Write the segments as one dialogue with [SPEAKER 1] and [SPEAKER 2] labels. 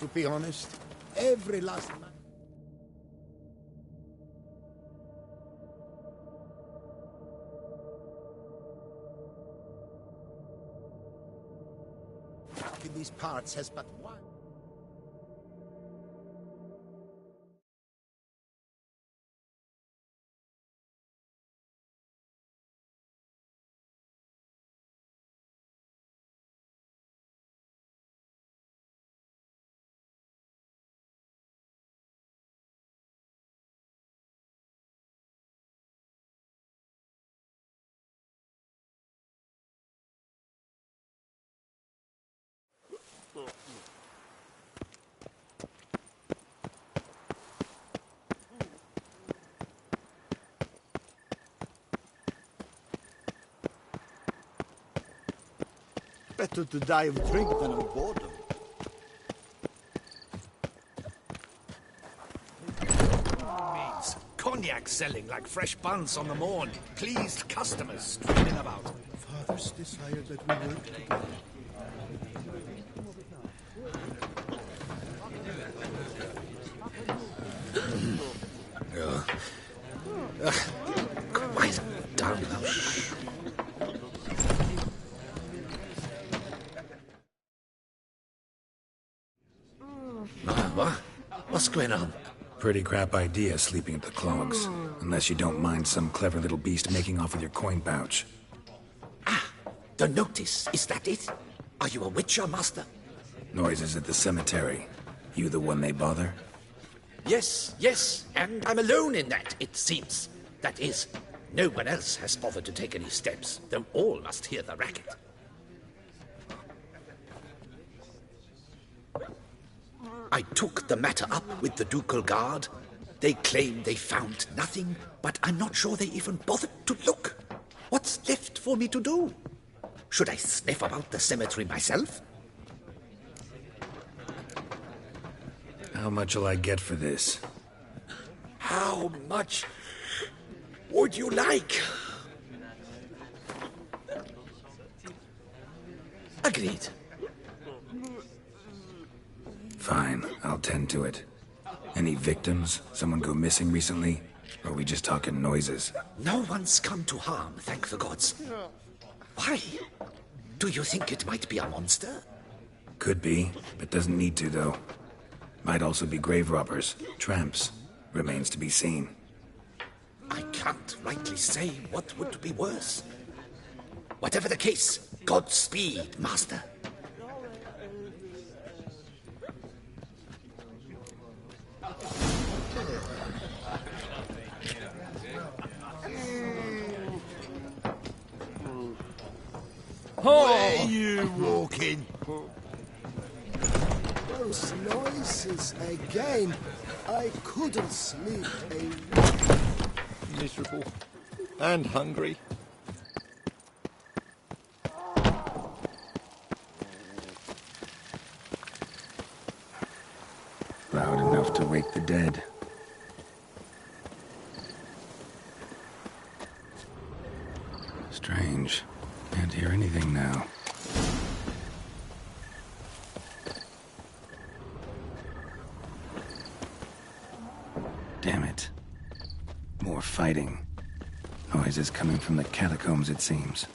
[SPEAKER 1] to be honest. Every last man. In these parts has but one. Better to die of drink than of boredom.
[SPEAKER 2] Means cognac selling like fresh buns on the morn. Pleased customers streaming about.
[SPEAKER 1] Fathers desire that we work together.
[SPEAKER 2] Quiet down now. What's going on?
[SPEAKER 3] Pretty crap idea sleeping at the clogs. Unless you don't mind some clever little beast making off with your coin pouch.
[SPEAKER 2] Ah, the notice. Is that it? Are you a witcher, master?
[SPEAKER 3] Noises at the cemetery. You the one they bother?
[SPEAKER 2] Yes, and I'm alone in that, it seems. That is, no one else has bothered to take any steps, though all must hear the racket. I took the matter up with the ducal guard. They claim they found nothing, but I'm not sure they even bothered to look. What's left for me to do? Should I sniff about the cemetery myself?
[SPEAKER 3] How much will I get for this?
[SPEAKER 2] How much would you like? Agreed.
[SPEAKER 3] Fine, I'll tend to it. Any victims? Someone go missing recently? Or are we just talking noises?
[SPEAKER 2] No one's come to harm, thank the gods. Why? Do you think it might be a monster?
[SPEAKER 3] Could be, but doesn't need to, though. Might also be grave robbers, tramps. Remains to be seen.
[SPEAKER 2] I can't rightly say what would be worse. Whatever the case, Godspeed, master.
[SPEAKER 1] Where you walking? Those noises again. I couldn't sleep a... Miserable. And hungry.
[SPEAKER 3] Loud enough to wake the dead. Strange. Can't hear anything now. Damn it. More fighting. Noises coming from the catacombs, it seems.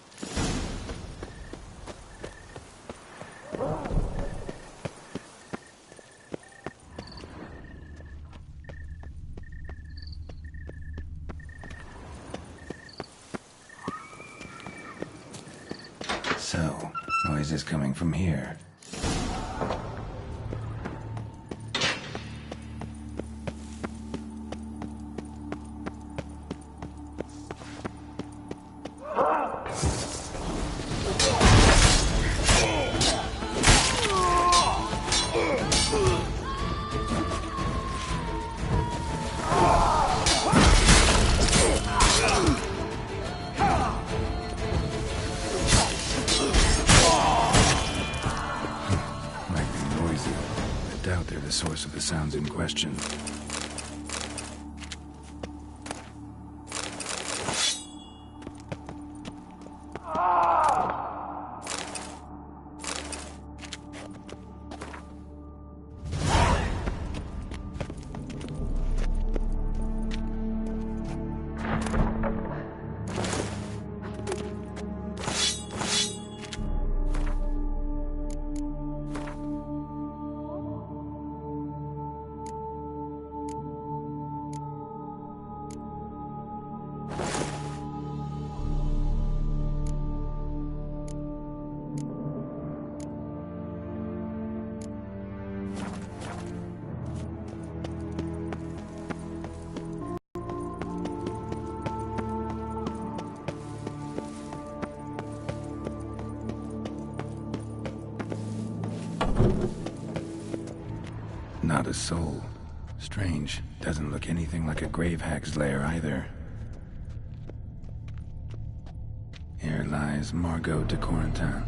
[SPEAKER 3] So, noises coming from here. The source of the sounds in question. Not a soul. Strange. Doesn't look anything like a grave hag's lair either. Here lies Margot de Corentin.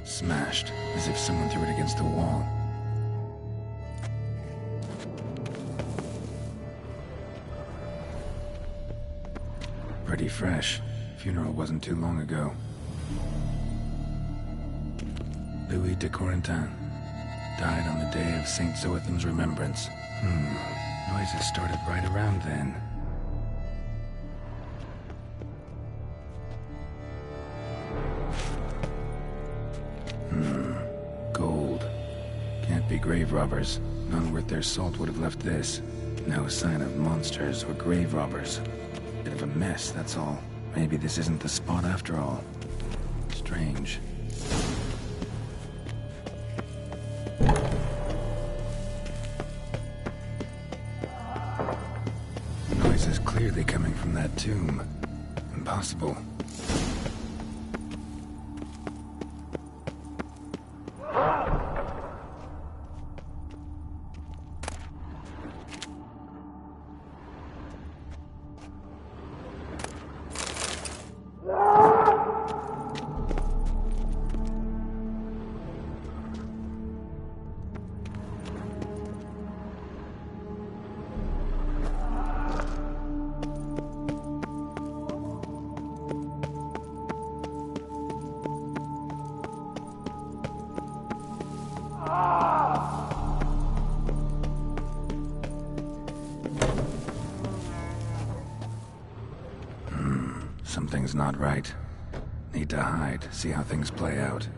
[SPEAKER 3] Smashed, as if someone threw it against the wall. Pretty fresh. Funeral wasn't too long ago. Louis de Corentin. Died on the day of St. Zoetham's remembrance. Noises started right around then. Gold. Can't be grave robbers. None worth their salt would have left this. No sign of monsters or grave robbers. Bit of a mess, that's all. Maybe this isn't the spot after all. Strange. The noise is clearly coming from that tomb. Impossible. Something's not right. Need to hide, see how things play out.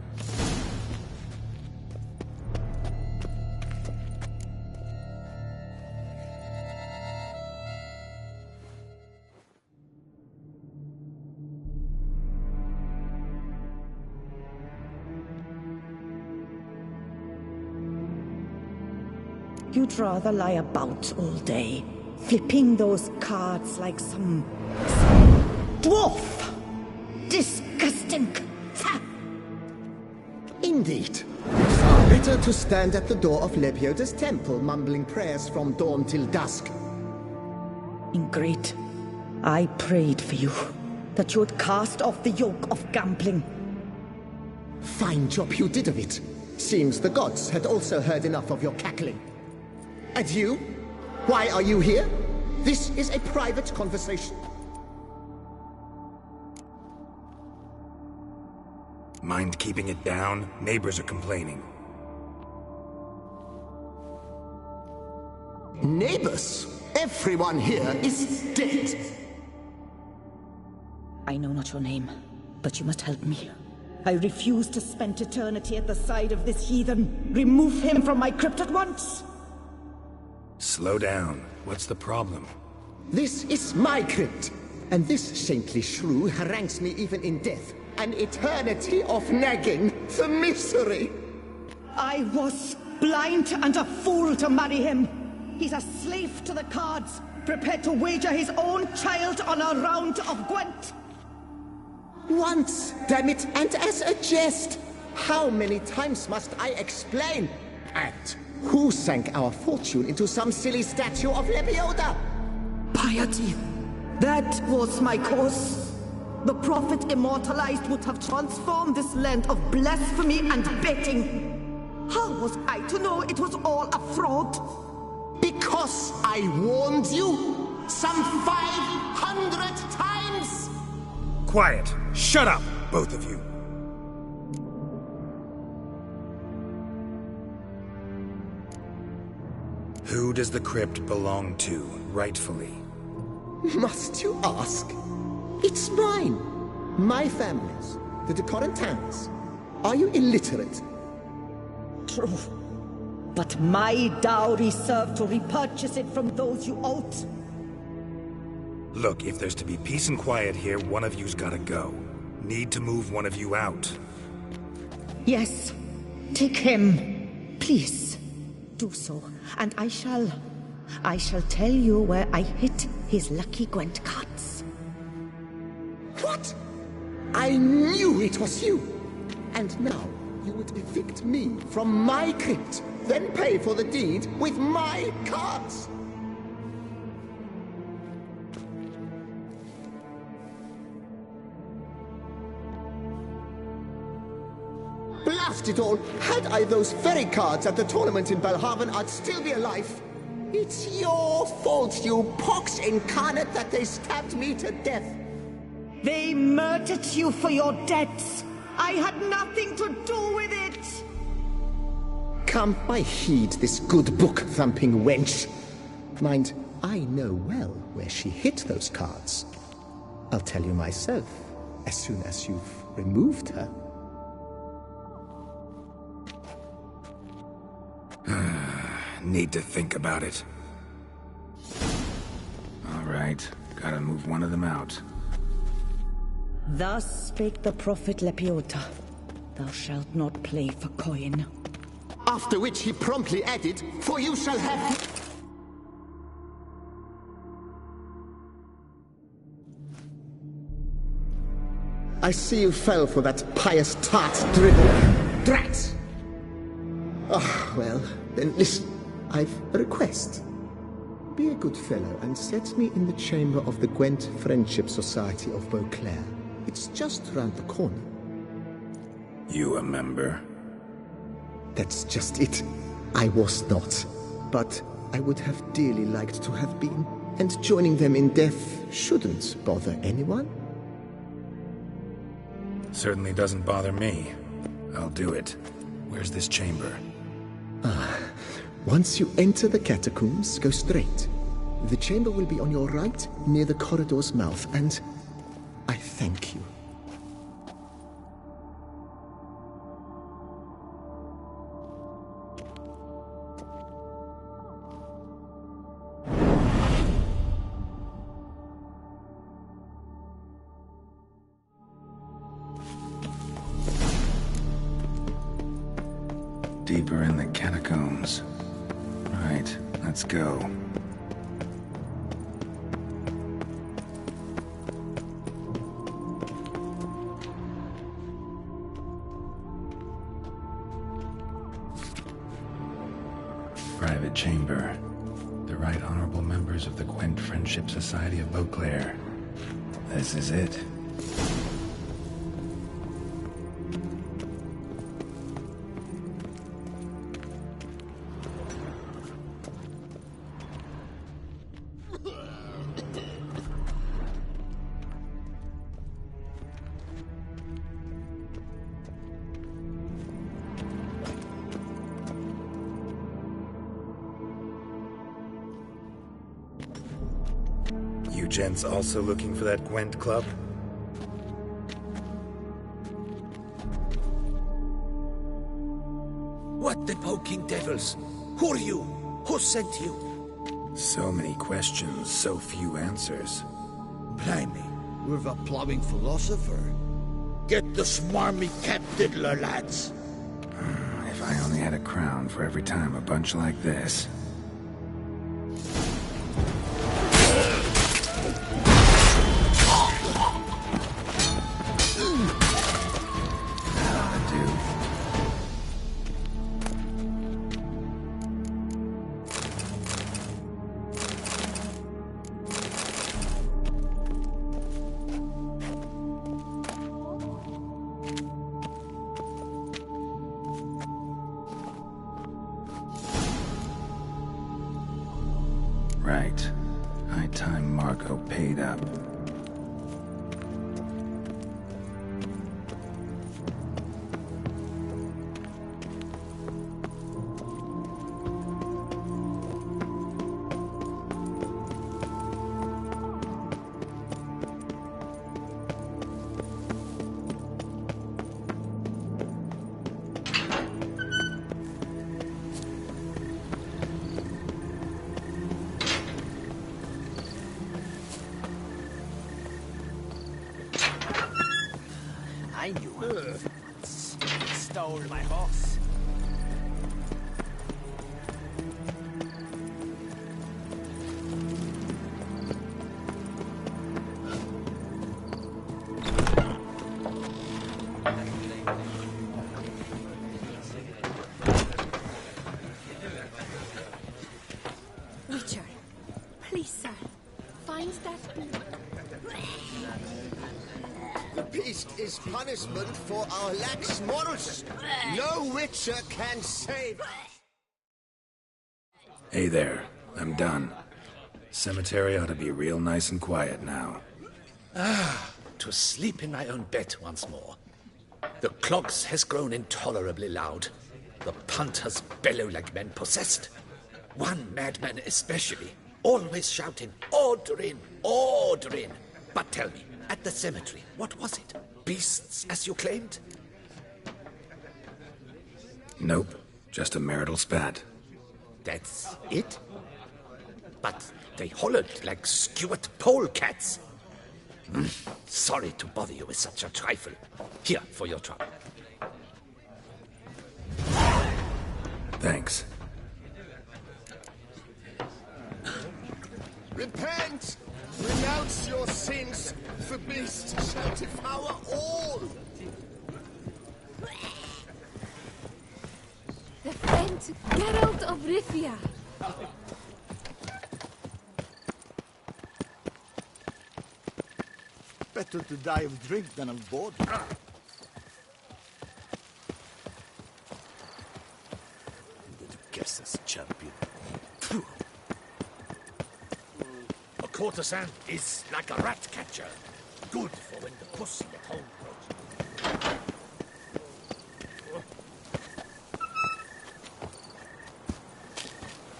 [SPEAKER 4] You'd rather lie about all day, flipping those cards like some dwarf! Disgusting!
[SPEAKER 5] Indeed. Far better to stand at the door of Lepioda's temple, mumbling prayers from dawn till dusk.
[SPEAKER 4] Ingrate, I prayed for you, that you would cast off the yoke of gambling.
[SPEAKER 5] Fine job you did of it. Seems the gods had also heard enough of your cackling. And you? Why are you here? This is a private conversation.
[SPEAKER 3] Mind keeping it down? Neighbors are complaining.
[SPEAKER 5] Neighbors? Everyone here is dead.
[SPEAKER 4] I know not your name, but you must help me. I refuse to spend eternity at the side of this heathen. Remove him from my crypt at once!
[SPEAKER 3] Slow down. What's the problem?
[SPEAKER 5] This is my crypt, and this saintly shrew harangues me even in death. An eternity of nagging, the misery!
[SPEAKER 4] I was blind and a fool to marry him. He's a slave to the cards, prepared to wager his own child on a round of Gwent.
[SPEAKER 5] Once, damn it, and as a jest! How many times must I explain? And who sank our fortune into some silly statue of Lepioda?
[SPEAKER 4] Piety. That was my cause. The prophet immortalized would have transformed this land of blasphemy and betting. How was I to know it was all a fraud?
[SPEAKER 5] Because I warned you some 500 times!
[SPEAKER 3] Quiet! Shut up, both of you! Who does the crypt belong to, rightfully?
[SPEAKER 5] Must you ask? It's mine. My family's. The de Corentins. Are you illiterate?
[SPEAKER 4] True. But my dowry served to repurchase it from those you owed.
[SPEAKER 3] Look, if there's to be peace and quiet here, one of you's gotta go. Need to move one of you out.
[SPEAKER 4] Yes. Take him. Please. Do so. And I shall tell you where I hid his lucky Gwent cards.
[SPEAKER 5] What? I knew it was you. And now you would evict me from my crypt, then pay for the deed with my cards. Blast it all! Had I those very cards at the tournament in Belhaven, I'd still be alive. It's your fault, you pox incarnate, that they stabbed me to death.
[SPEAKER 4] They murdered you for your debts. I had nothing to do with it.
[SPEAKER 5] Come, I heed this good book-thumping wench. Mind, I know well where she hid those cards. I'll tell you myself, as soon as you've removed her.
[SPEAKER 3] Need to think about it. All right, gotta move one of them out.
[SPEAKER 4] Thus spake the prophet Lepiota. Thou shalt not play for coin.
[SPEAKER 5] After which he promptly added, "For you shall have..." I see you fell for that pious tart dribble. Drat! Ah, well, then listen. I've a request. Be a good fellow and set me in the chamber of the Gwent Friendship Society of Beauclair. It's just round the corner.
[SPEAKER 3] You a member?
[SPEAKER 5] That's just it. I was not. But I would have dearly liked to have been. And joining them in death shouldn't bother anyone.
[SPEAKER 3] Certainly doesn't bother me. I'll do it. Where's this chamber?
[SPEAKER 5] Once you enter the catacombs, go straight. The chamber will be on your right, near the corridor's mouth, and I thank you.
[SPEAKER 3] Deeper in the catacombs. Right, let's go. Private chamber. The Right Honorable members of the Gwent Friendship Society of Beauclair. This is it. You gents also looking for that Gwent club?
[SPEAKER 2] What the poking devils? Who are you? Who sent you?
[SPEAKER 3] So many questions, so few answers.
[SPEAKER 1] Blimey, we're a plumbing philosopher.
[SPEAKER 2] Get the smarmy cap diddler, lads.
[SPEAKER 3] If I only had a crown for every time a bunch like this. Right. High time Marco paid up.
[SPEAKER 6] I knew it. Stole my horse.
[SPEAKER 7] finds that.
[SPEAKER 5] The beast is punishment for our lax morals. No witcher can save us.
[SPEAKER 3] Hey there, I'm done. Cemetery ought to be real nice and quiet now.
[SPEAKER 2] To sleep in my own bed once more. The clogs has grown intolerably loud. The punters bellow like men possessed. One madman especially, always shouting, "Order in, order in." But tell me, at the cemetery, what was it? Beasts, as you claimed?
[SPEAKER 3] Nope, just a marital spat.
[SPEAKER 2] That's it? But they hollered like skewered polecats. Sorry to bother you with such a trifle. Here, for your trouble.
[SPEAKER 3] Thanks.
[SPEAKER 5] Repent! Renounce your sins. The beast shall devour all.
[SPEAKER 7] The friend Geralt of Rivia.
[SPEAKER 1] Better to die of drink than of boredom.
[SPEAKER 2] Guess this champion. A courtesan is like a rat catcher. Good for when the pussy at home grows.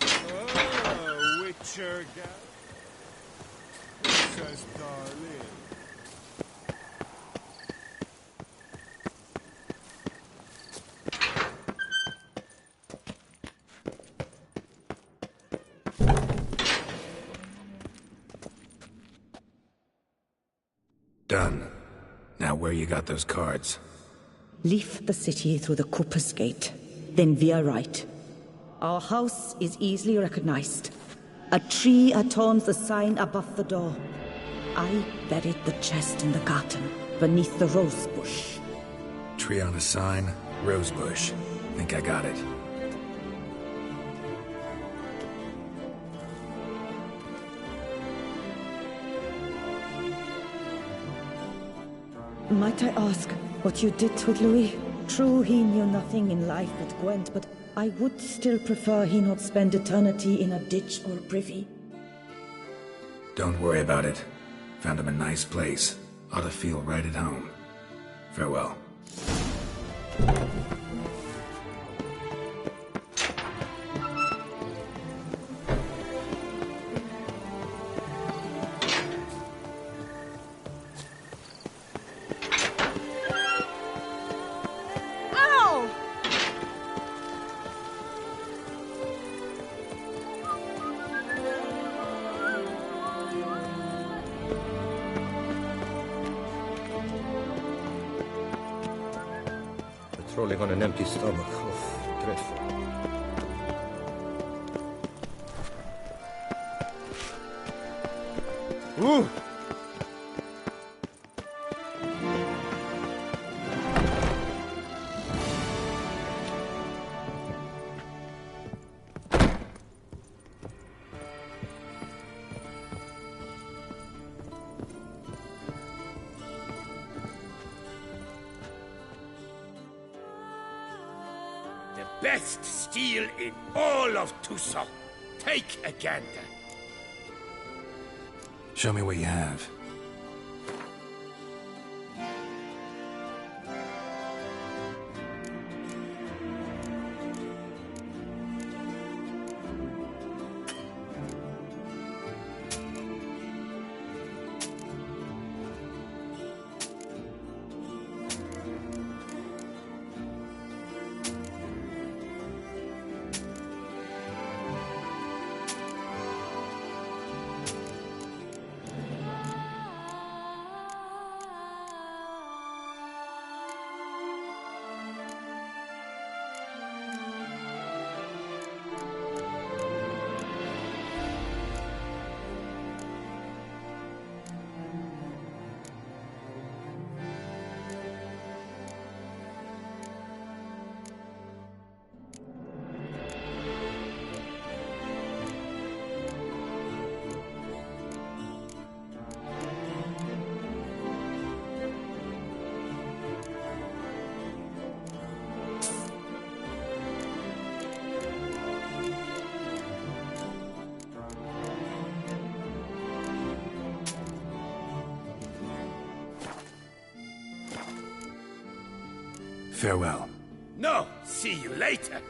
[SPEAKER 8] Oh, Witcher guy. Princess darling.
[SPEAKER 3] Done. Now where you got those cards?
[SPEAKER 4] Leave the city through the Cooper's Gate, then we are right. Our house is easily recognized. A tree adorns the sign above the door. I buried the chest in the garden, beneath the rose bush.
[SPEAKER 3] Tree on a sign, rose bush. Think I got it.
[SPEAKER 4] Might I ask what you did with Louis? True, he knew nothing in life with Gwent, but I would still prefer he not spend eternity in a ditch or privy.
[SPEAKER 3] Don't worry about it. Found him a nice place. Ought to feel right at home. Farewell.
[SPEAKER 9] Patrolling on an empty stomach. Oh, dreadful. Ooh!
[SPEAKER 2] Best steel in all of Tucson. Take a gander.
[SPEAKER 3] Show me what you have. Farewell.
[SPEAKER 2] No, see you later.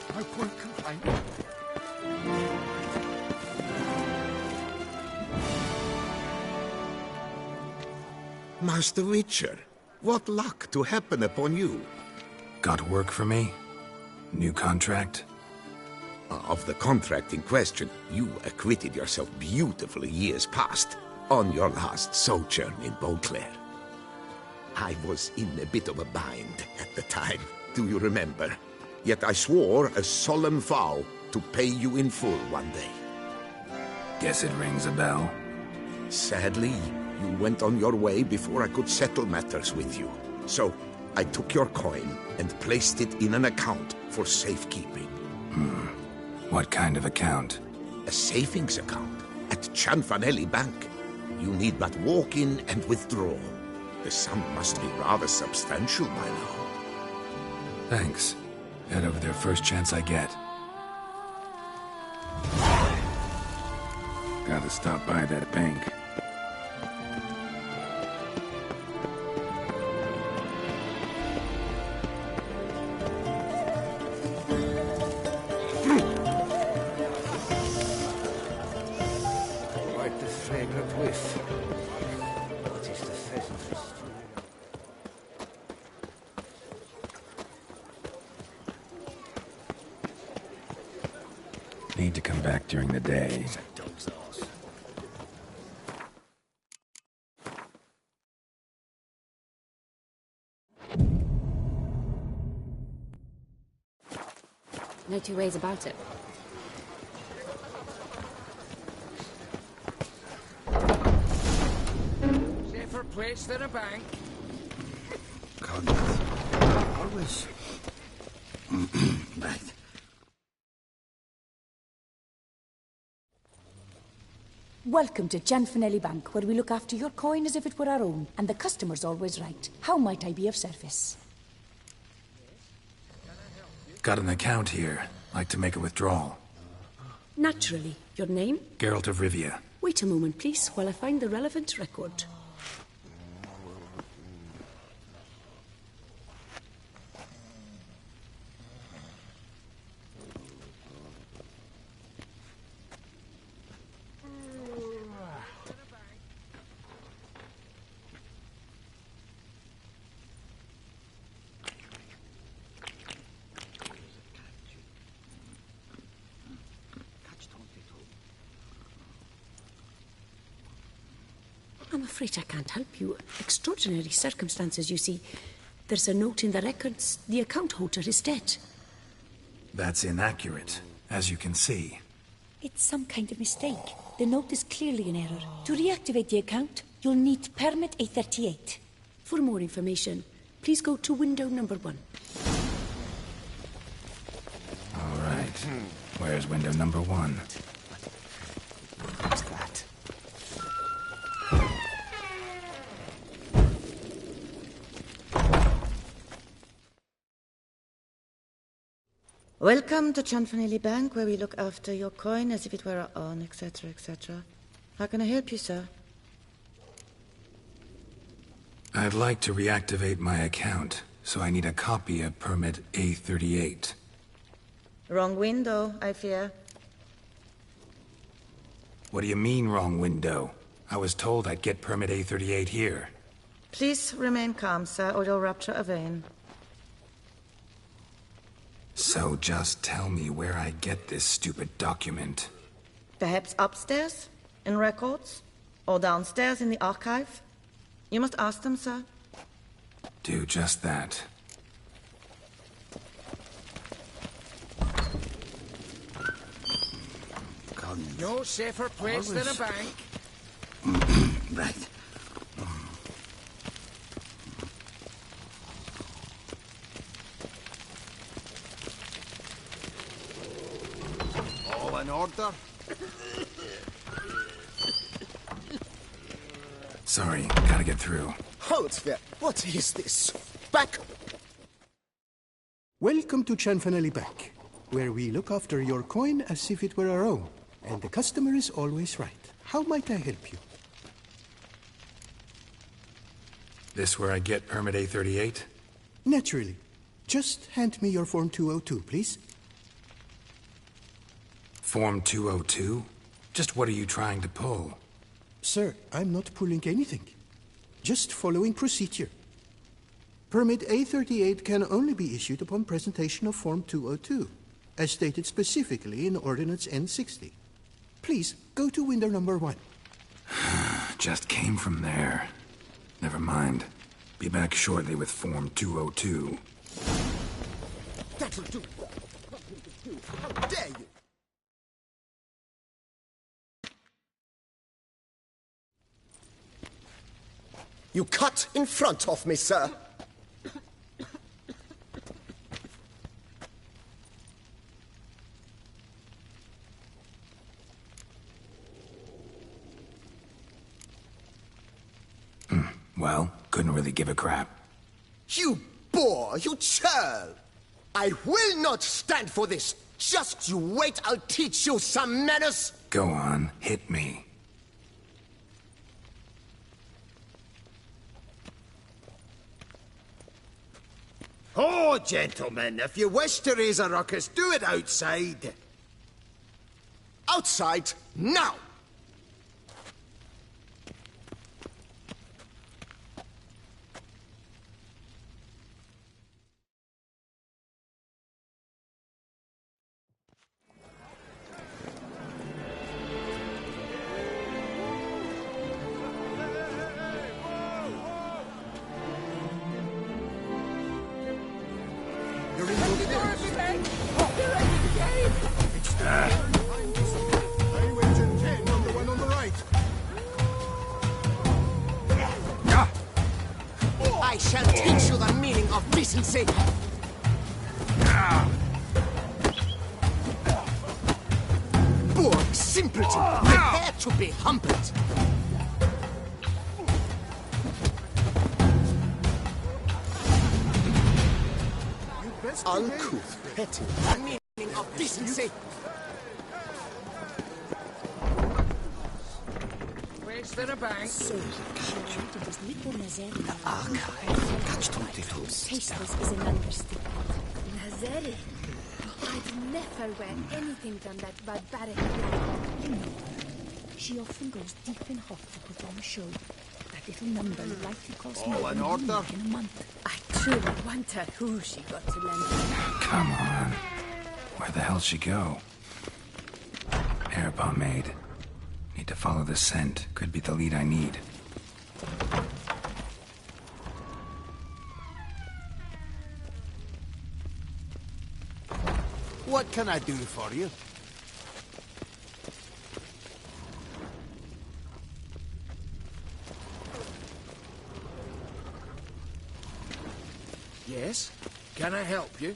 [SPEAKER 2] I won't complain.
[SPEAKER 10] Master Witcher, what luck to happen upon you.
[SPEAKER 3] Got work for me? New contract?
[SPEAKER 10] Of the contract in question, you acquitted yourself beautifully years past, on your last sojourn in Beauclair. I was in a bit of a bind at the time, do you remember? Yet I swore a solemn vow to pay you in full one day.
[SPEAKER 3] Guess it rings a bell.
[SPEAKER 10] Sadly, you went on your way before I could settle matters with you. So, I took your coin and placed it in an account for safekeeping.
[SPEAKER 3] What kind of account?
[SPEAKER 10] A savings account at Cianfanelli Bank. You need but walk in and withdraw. The sum must be rather substantial by now.
[SPEAKER 3] Thanks. Head over there first chance I get. Gotta stop by that bank.
[SPEAKER 9] Quite the fragrant whiff. What is the pheasant?
[SPEAKER 3] Need to come back during the day.
[SPEAKER 7] No two ways about it.
[SPEAKER 6] Safer place than a bank.
[SPEAKER 2] Conrad. Always. Right.
[SPEAKER 11] Welcome to Cianfanelli Bank, where we look after your coin as if it were our own, and the customer's always right. How might I be of service?
[SPEAKER 3] Got an account here. Like to make a withdrawal.
[SPEAKER 12] Naturally. Your name?
[SPEAKER 3] Geralt of Rivia.
[SPEAKER 12] Wait a moment, please, while I find the relevant record. I'm afraid I can't help you. Extraordinary circumstances, you see. There's a note in the records. The account holder is dead.
[SPEAKER 3] That's inaccurate, as you can see.
[SPEAKER 11] It's some kind of mistake. The note is clearly in error. To reactivate the account, you'll need permit A38.
[SPEAKER 12] For more information, please go to window number 1.
[SPEAKER 3] All right. Where's window number 1?
[SPEAKER 6] What's that?
[SPEAKER 4] Welcome to Cianfanelli Bank, where we look after your coin as if it were our own, etc., etc. How can I help you, sir?
[SPEAKER 3] I'd like to reactivate my account, so I need a copy of permit A38.
[SPEAKER 4] Wrong window, I fear.
[SPEAKER 3] What do you mean, wrong window? I was told I'd get permit A38 here.
[SPEAKER 4] Please remain calm, sir, or you'll rupture a vein.
[SPEAKER 3] So just tell me where I get this stupid document.
[SPEAKER 4] Perhaps upstairs, in records, or downstairs in the archive? You must ask them, sir.
[SPEAKER 3] Do just that.
[SPEAKER 6] No safer place than a bank.
[SPEAKER 2] Right.
[SPEAKER 8] All in order?
[SPEAKER 3] Sorry, gotta get through.
[SPEAKER 5] Hold there. What is this? Back!
[SPEAKER 13] Welcome to Chanfanelli Bank, where we look after your coin as if it were our own, and the customer is always right. How might I help you?
[SPEAKER 3] This where I get permit A38?
[SPEAKER 13] Naturally. Just hand me your Form 202, please.
[SPEAKER 3] Form 202? Just what are you trying to pull?
[SPEAKER 13] Sir, I'm not pulling anything. Just following procedure. Permit A38 can only be issued upon presentation of Form 202, as stated specifically in Ordinance N60. Please, go to window number 1.
[SPEAKER 3] Just came from there. Never mind. Be back shortly with Form 202.
[SPEAKER 5] That'll do. How dare you! You cut in front of me, sir.
[SPEAKER 3] Well, couldn't really give a crap.
[SPEAKER 5] You boor, you churl! I will not stand for this! Just you wait, I'll teach you some manners!
[SPEAKER 3] Go on, hit me.
[SPEAKER 1] Oh, gentlemen, if you wish to raise a ruckus, do it outside.
[SPEAKER 5] Outside, now! I shall teach you the meaning of decency. Poor simpleton, prepare to be humbled. Uncouth, petty, the meaning of decency.
[SPEAKER 6] Place than a bank.
[SPEAKER 12] So, she wanted this little Nazeri.
[SPEAKER 2] Archive. Catch 22.
[SPEAKER 12] Tasteless is an understatement.
[SPEAKER 14] Nazeri? I'd never wear anything from that barbaric blood.
[SPEAKER 11] You know, she often goes deep in hot to put on a show. That little number likely cost
[SPEAKER 8] All
[SPEAKER 11] more
[SPEAKER 8] in
[SPEAKER 11] than a
[SPEAKER 8] order?
[SPEAKER 11] week in a month.
[SPEAKER 14] I truly wonder who she got to lend me.
[SPEAKER 3] Come on. Where'd the hell she go? Hair pomade. Need to follow the scent. Could be the lead I need.
[SPEAKER 1] What can I do for you?
[SPEAKER 6] Yes? Can I help you?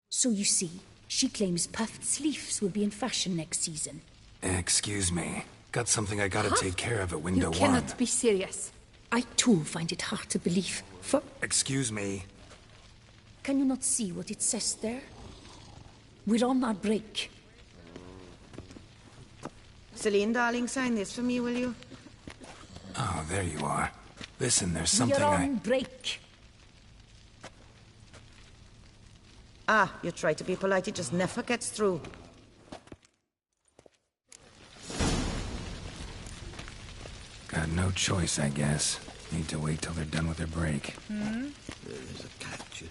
[SPEAKER 11] So you see, she claims puffed sleeves will be in fashion next season.
[SPEAKER 3] Excuse me. Got something I gotta take care of at window
[SPEAKER 14] You
[SPEAKER 3] 1.
[SPEAKER 14] cannot be serious.
[SPEAKER 11] I too find it hard to believe.
[SPEAKER 3] Excuse me.
[SPEAKER 11] Can you not see what it says there? We're on our break.
[SPEAKER 4] Celine, darling, sign this for me, will you?
[SPEAKER 3] Oh, there you are. Listen, there's something
[SPEAKER 11] We're on break.
[SPEAKER 4] Ah, you try to be polite, it just never gets through.
[SPEAKER 3] Got no choice, I guess. Need to wait till they're done with their break.
[SPEAKER 2] There's a catch.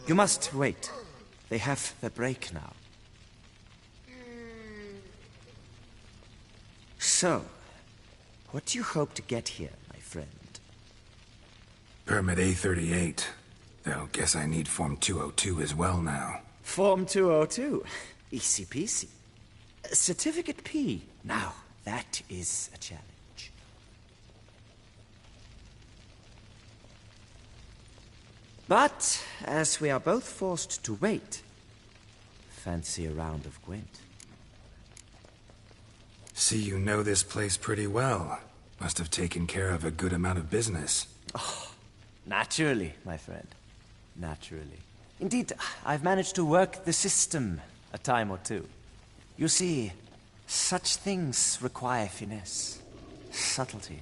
[SPEAKER 15] You must wait. They have their break now. So, what do you hope to get here, my friend?
[SPEAKER 3] Permit A38. Though, guess I need Form 202 as well now.
[SPEAKER 15] Form 202? Easy peasy. Certificate P. Now, that is a challenge. But, as we are both forced to wait, fancy a round of Gwent.
[SPEAKER 3] See, you know this place pretty well. Must have taken care of a good amount of business.
[SPEAKER 15] Oh, naturally, my friend. Naturally. Indeed, I've managed to work the system a time or two. You see, such things require finesse, subtlety.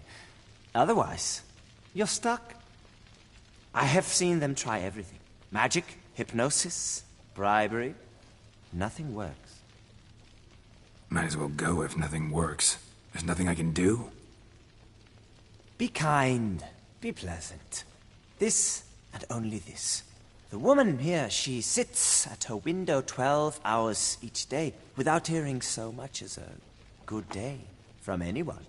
[SPEAKER 15] Otherwise, you're stuck. I have seen them try everything. Magic, hypnosis, bribery. Nothing works.
[SPEAKER 3] Might as well go if nothing works. There's nothing I can do.
[SPEAKER 15] Be kind. Be pleasant. This and only this. The woman here, she sits at her window 12 hours each day without hearing so much as a good day from anyone.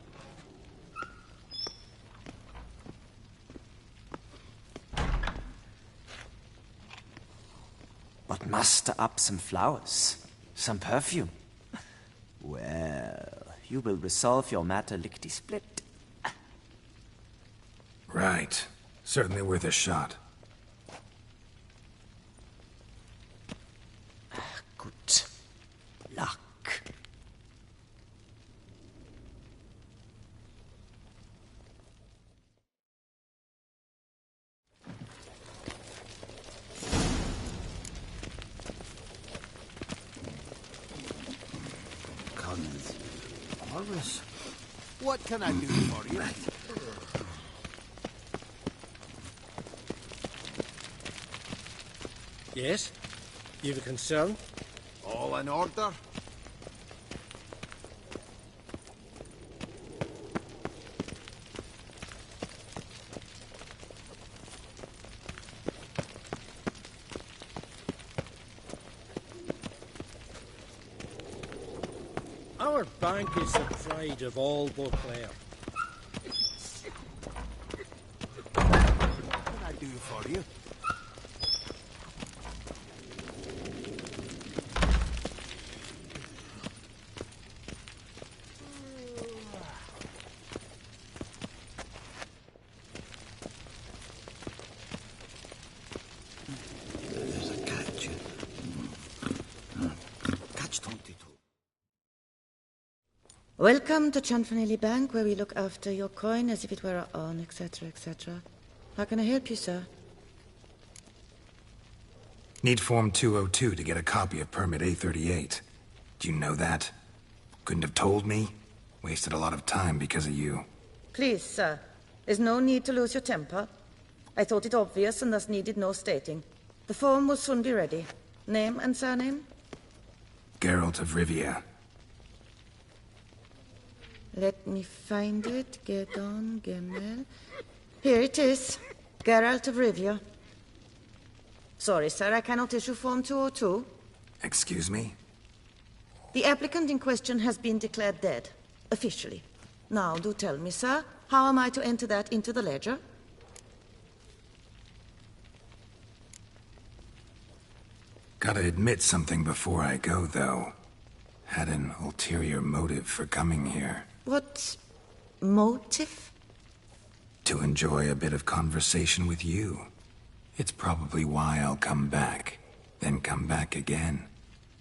[SPEAKER 15] But muster up some flowers, some perfume. Well, you will resolve your matter lickety-split.
[SPEAKER 3] Right. Certainly worth a shot.
[SPEAKER 15] Good luck.
[SPEAKER 1] Collins. Horace. What can I do for you?
[SPEAKER 6] Yes? You've a concern?
[SPEAKER 1] All in order?
[SPEAKER 6] Our bank is the pride of all Beauclair.
[SPEAKER 1] What can I do for you? There's a catch. Catch 22.
[SPEAKER 4] Welcome to Chanfanelli Bank, where we look after your coin as if it were our own, etc., etc. How can I help you, sir?
[SPEAKER 3] Need Form 202 to get a copy of Permit A38. Do you know that? Couldn't have told me? Wasted a lot of time because of you.
[SPEAKER 4] Please, sir. There's no need to lose your temper. I thought it obvious and thus needed no stating. The form will soon be ready. Name and surname?
[SPEAKER 3] Geralt of Rivia.
[SPEAKER 4] Let me find it. Gedon Gemmel. Here it is. Geralt of Rivia. Sorry, sir, I cannot issue Form 202.
[SPEAKER 3] Excuse me?
[SPEAKER 4] The applicant in question has been declared dead. Officially. Now, do tell me, sir, how am I to enter that into the ledger?
[SPEAKER 3] Gotta admit something before I go, though. Had an ulterior motive for coming here.
[SPEAKER 4] What motive?
[SPEAKER 3] To enjoy a bit of conversation with you. It's probably why I'll come back, then come back again.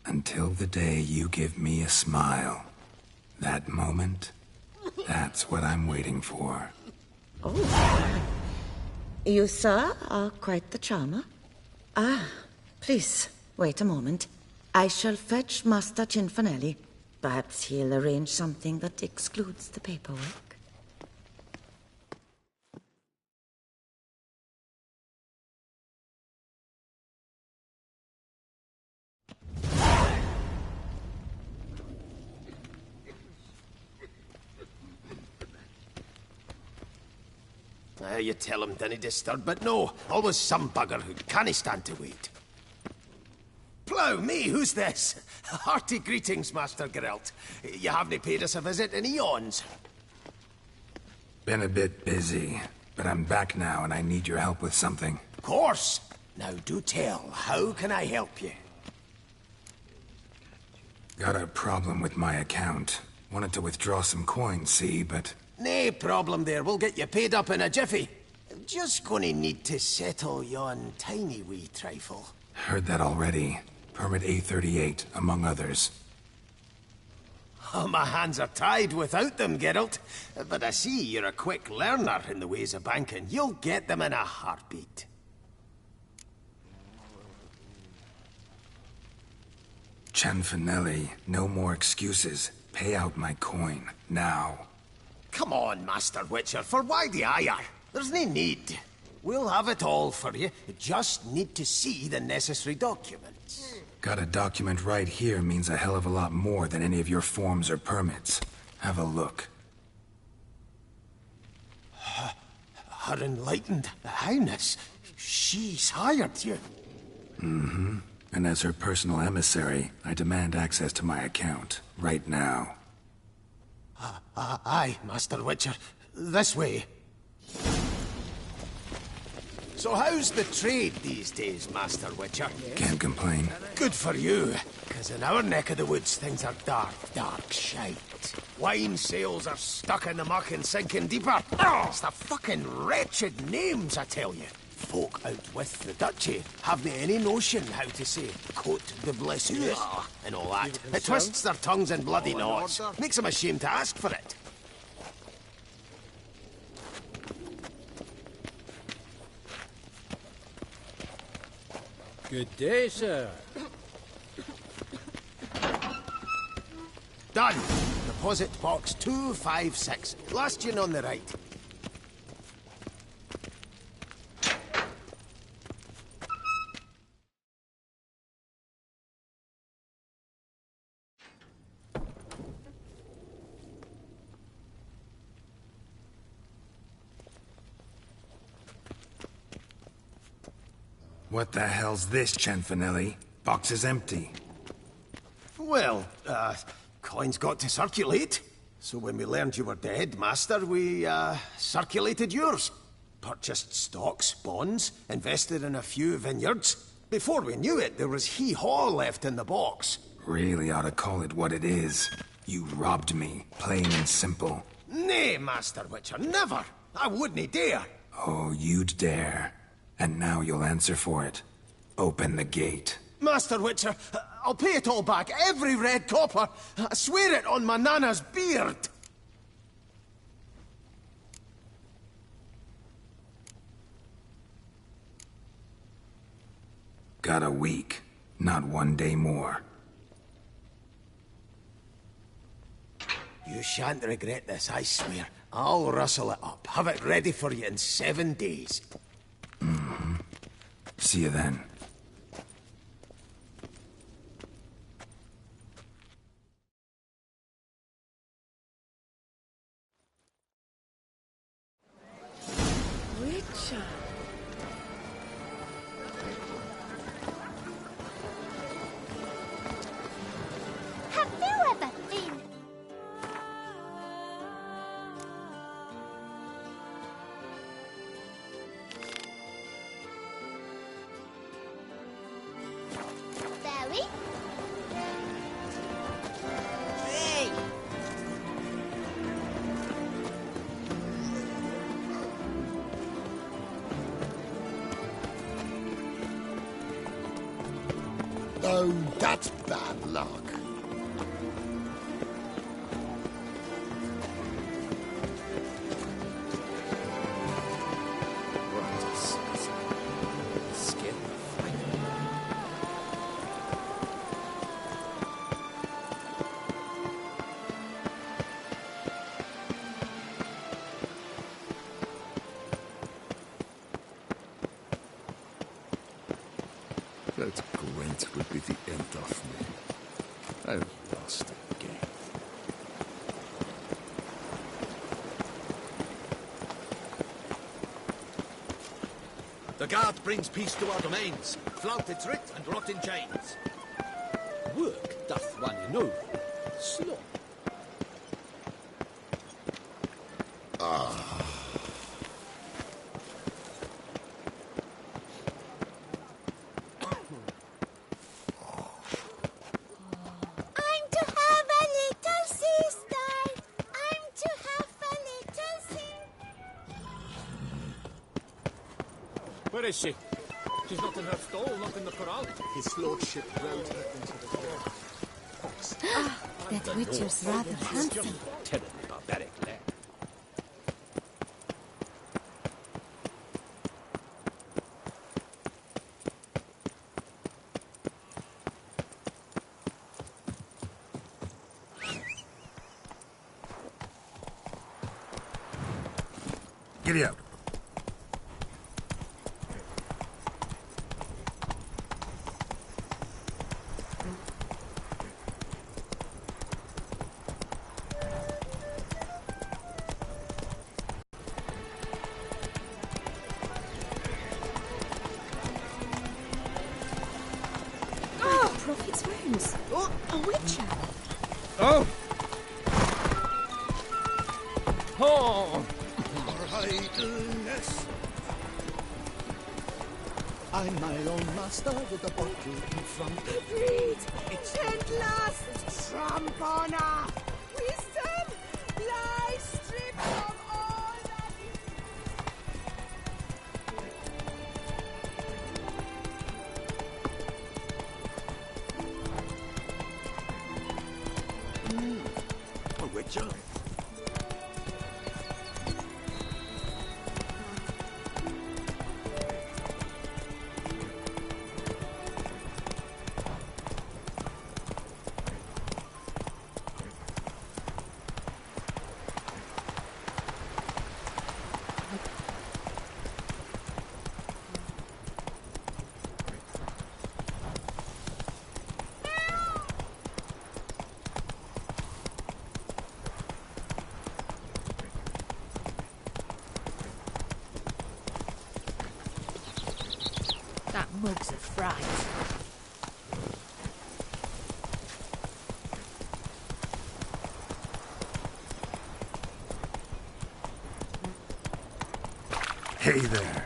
[SPEAKER 3] Until the day you give me a smile. That moment, that's what I'm waiting for.
[SPEAKER 4] Oh. You, sir, are quite the charmer. Ah, please, wait a moment. I shall fetch Master Cinfanelli. Perhaps he'll arrange something that excludes the paperwork.
[SPEAKER 1] You tell him, dinna disturb, but no, always some bugger who can't stand to wait. Hello, me, who's this? Hearty greetings, Master Geralt. You haven't paid us a visit in eons.
[SPEAKER 3] Been a bit busy, but I'm back now and I need your help with something.
[SPEAKER 1] Of course. Now do tell, how can I help you?
[SPEAKER 3] Got a problem with my account. Wanted to withdraw some coins, see, but...
[SPEAKER 1] No problem there, we'll get you paid up in a jiffy. Just gonna need to settle yon tiny wee trifle.
[SPEAKER 3] Heard that already. Permit A38, among others.
[SPEAKER 1] Oh, my hands are tied without them, Geralt. But I see you're a quick learner in the ways of banking. You'll get them in a heartbeat.
[SPEAKER 3] Cianfanelli, no more excuses. Pay out my coin, now.
[SPEAKER 1] Come on, Master Witcher, for why the ire? There's no need. We'll have it all for you. You just need to see the necessary documents.
[SPEAKER 3] Got a document right here means a hell of a lot more than any of your forms or permits. Have a look.
[SPEAKER 1] Her enlightened highness. She's hired you.
[SPEAKER 3] Mm-hmm. And as her personal emissary, I demand access to my account, right now.
[SPEAKER 1] Aye, Master Witcher. This way. So how's the trade these days, Master Witcher?
[SPEAKER 3] Can't complain.
[SPEAKER 1] Good for you, because in our neck of the woods, things are dark, dark shite. Wine sales are stuck in the muck and sinking deeper. It's the fucking wretched names, I tell you. Folk out with the duchy haven't any notion how to say Côte de Blessure and all that. It twists their tongues in bloody knots. Makes them ashamed to ask for it.
[SPEAKER 6] Good day, sir.
[SPEAKER 1] Done. Deposit box 256. Last tune on the right.
[SPEAKER 3] What the hell's this, Cianfanelli? Box is empty.
[SPEAKER 1] Well, coins got to circulate. So when we learned you were dead, Master, we, circulated yours. Purchased stocks, bonds, invested in a few vineyards. Before we knew it, there was hee-haw left in the box.
[SPEAKER 3] Really ought to call it what it is. You robbed me, plain and simple.
[SPEAKER 1] Nay, Master Witcher, never! I wouldn't dare!
[SPEAKER 3] Oh, you'd dare. And now you'll answer for it. Open the gate.
[SPEAKER 1] Master Witcher, I'll pay it all back, every red copper. I swear it on my nana's beard.
[SPEAKER 3] Got a week, not 1 day more.
[SPEAKER 1] You shan't regret this, I swear. I'll rustle it up, have it ready for you in 7 days.
[SPEAKER 3] Mm-hmm. See you then.
[SPEAKER 14] Witcher.
[SPEAKER 16] Have you ever been? Barry? Hey!
[SPEAKER 5] Oh, that's bad luck.
[SPEAKER 17] That Gwent would be the end of me. I've lost again.
[SPEAKER 2] The guard brings peace to our domains. Flout its writ and rot in chains. work doth one know. Slow.
[SPEAKER 16] I'm to have a little sister. I'm to have a little sister.
[SPEAKER 8] Where is she? She's not in her stall, not in the corral.
[SPEAKER 5] His lordship rode her into the corral.
[SPEAKER 11] That witcher's rather handsome.
[SPEAKER 2] Terribly barbaric land.
[SPEAKER 3] Giddy up.
[SPEAKER 12] Oh, Prophet's wounds. Oh, a witcher.
[SPEAKER 8] Oh! Oh!
[SPEAKER 5] Our idleness. I'm my own master with a bottle in front.
[SPEAKER 4] Freed! At last! Tramp on her! Wisdom! Lie stripped of all that
[SPEAKER 2] A witcher?
[SPEAKER 11] That mug's a fright.
[SPEAKER 3] Hey there.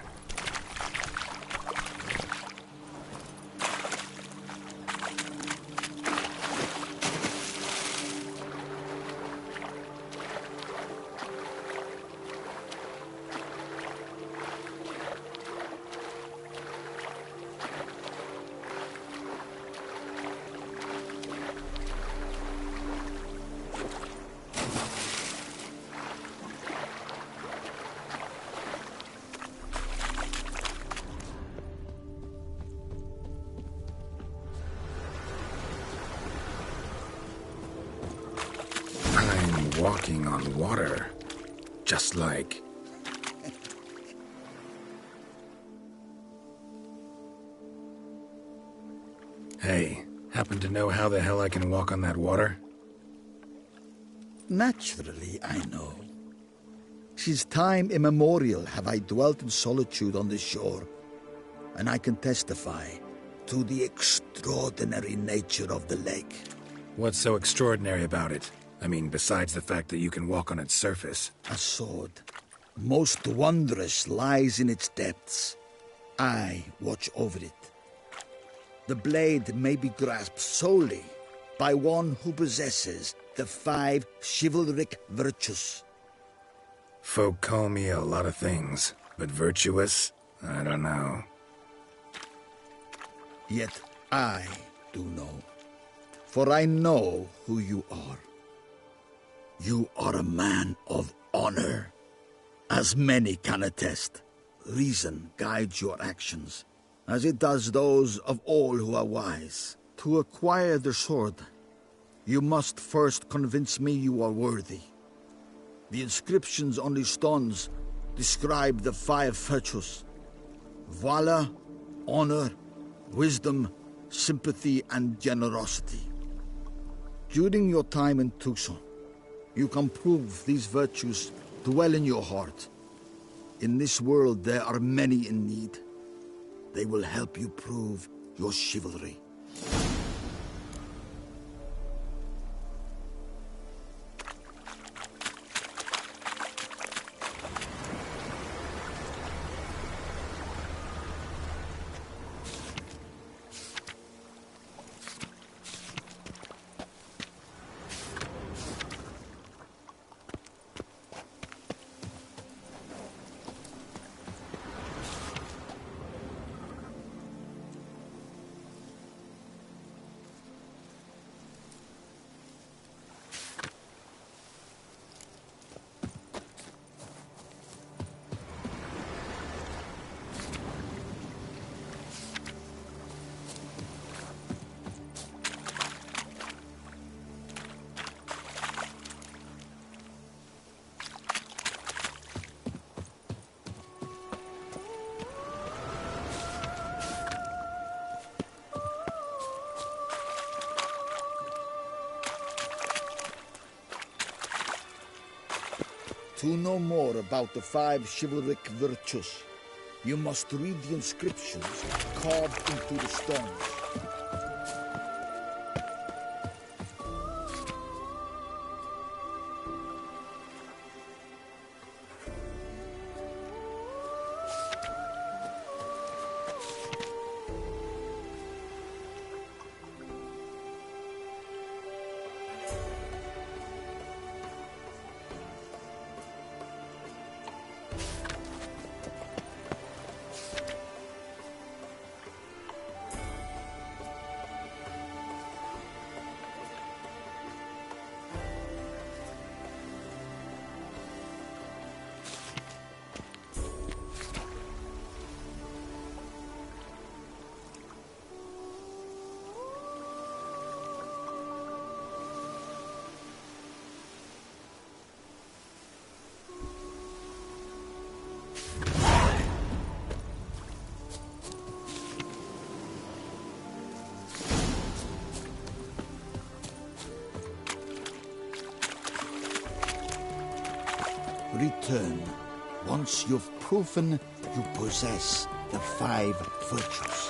[SPEAKER 3] I'm walking on water. Just like... Hey, happen to know how the hell I can walk on that water?
[SPEAKER 18] Naturally, I know. Since time immemorial have I dwelt in solitude on this shore, and I can testify to the extraordinary nature of the lake.
[SPEAKER 3] What's so extraordinary about it? I mean, besides the fact that you can walk on its surface.
[SPEAKER 18] A sword, most wondrous, lies in its depths. I watch over it. The blade may be grasped solely by one who possesses the 5 chivalric virtues.
[SPEAKER 3] Folk call me a lot of things, but virtuous? I don't know.
[SPEAKER 18] Yet I do know, for I know who you are. You are a man of honor, as many can attest. Reason guides your actions, as it does those of all who are wise. To acquire the sword, you must first convince me you are worthy. The inscriptions on the stones describe the 5 virtues: valor, honor, wisdom, sympathy, and generosity. During your time in Tucson, you can prove these virtues dwell in your heart. In this world, there are many in need. They will help you prove your chivalry. To know more about the 5 chivalric virtues, you must read the inscriptions carved into the stones. Return once you've proven you possess the 5 virtues.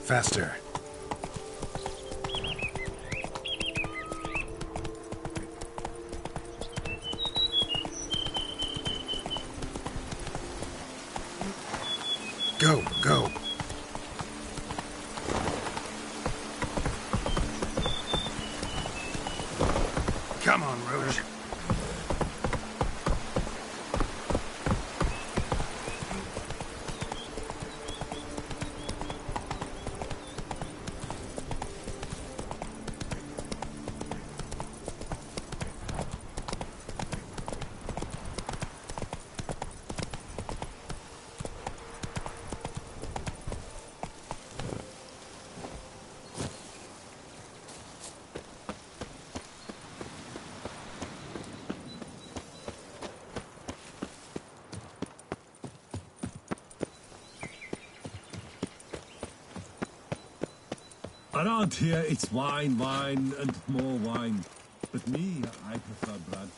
[SPEAKER 3] Faster. Go, go. Come on, Rouge.
[SPEAKER 19] Around here, it's wine, wine, and more wine. But me, I prefer blood.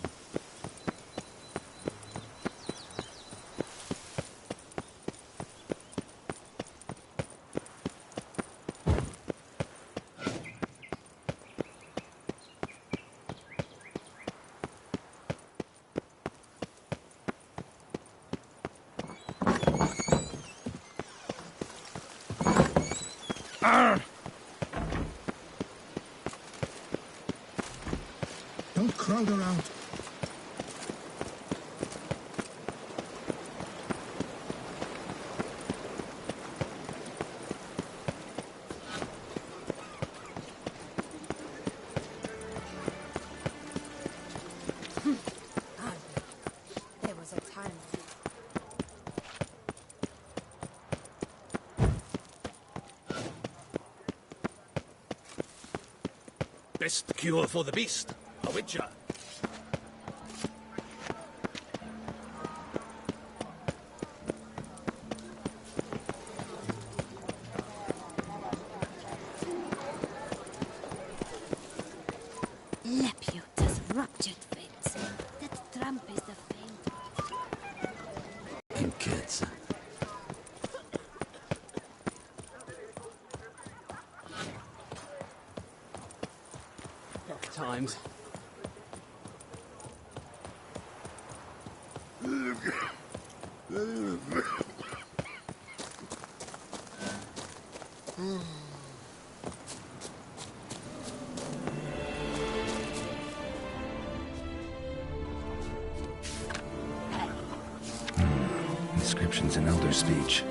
[SPEAKER 13] Don't crowd around.
[SPEAKER 14] There was a time.
[SPEAKER 2] Best cure for the beast. A witcher.
[SPEAKER 12] Lepiutas ruptured fits. That tramp is the faint.
[SPEAKER 2] And kids.
[SPEAKER 8] Dark times.
[SPEAKER 3] Inscriptions in Elder speech.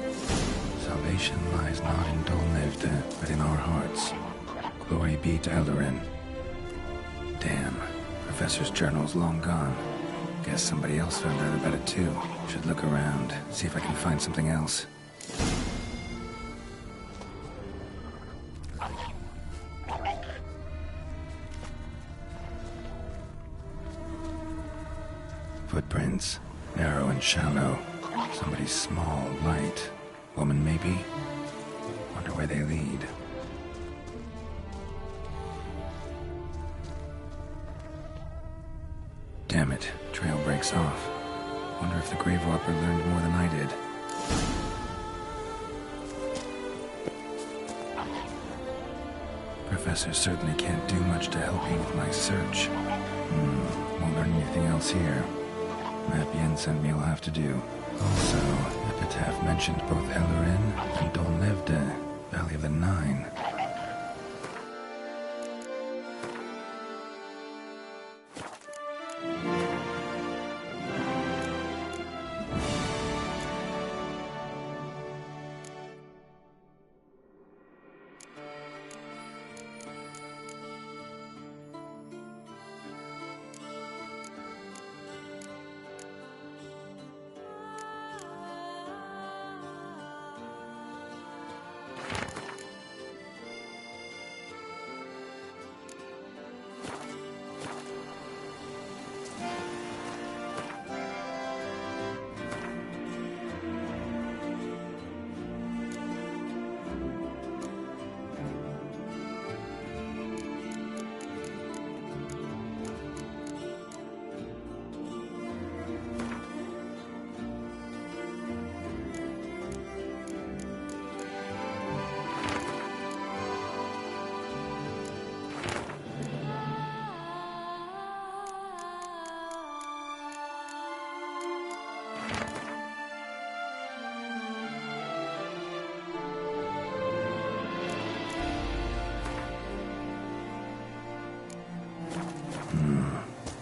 [SPEAKER 3] Salvation lies not in Dolnevde, but in our hearts. Glory be to Eldarin. Damn. Professor's journal's long gone. Guess somebody else found out about it too. Should look around, see if I can find something else. Footprints. Narrow and shallow. Somebody's small, light. Woman, maybe? Wonder where they lead. Damn it. Trail breaks off. Wonder if the grave robber learned more than I did. Professor certainly can't do much to help me with my search. Won't learn anything else here. Map Yen sent me will have to do. Also, Epitaph mentioned both Eldarin and Dolnevde, Valley of the Nine.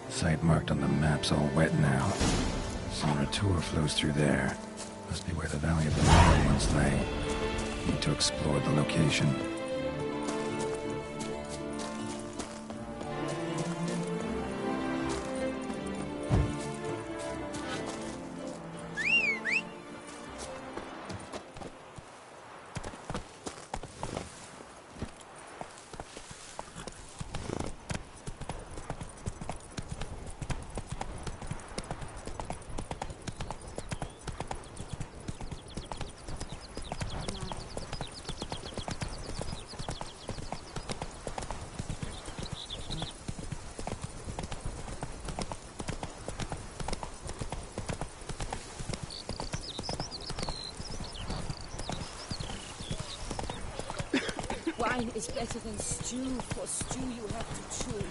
[SPEAKER 3] Site marked on the map's all wet now. Summer tour flows through there. Must be where the Valley of the Nine once lay. Need to explore the location.
[SPEAKER 11] Wine is better than stew. For stew you have to chew.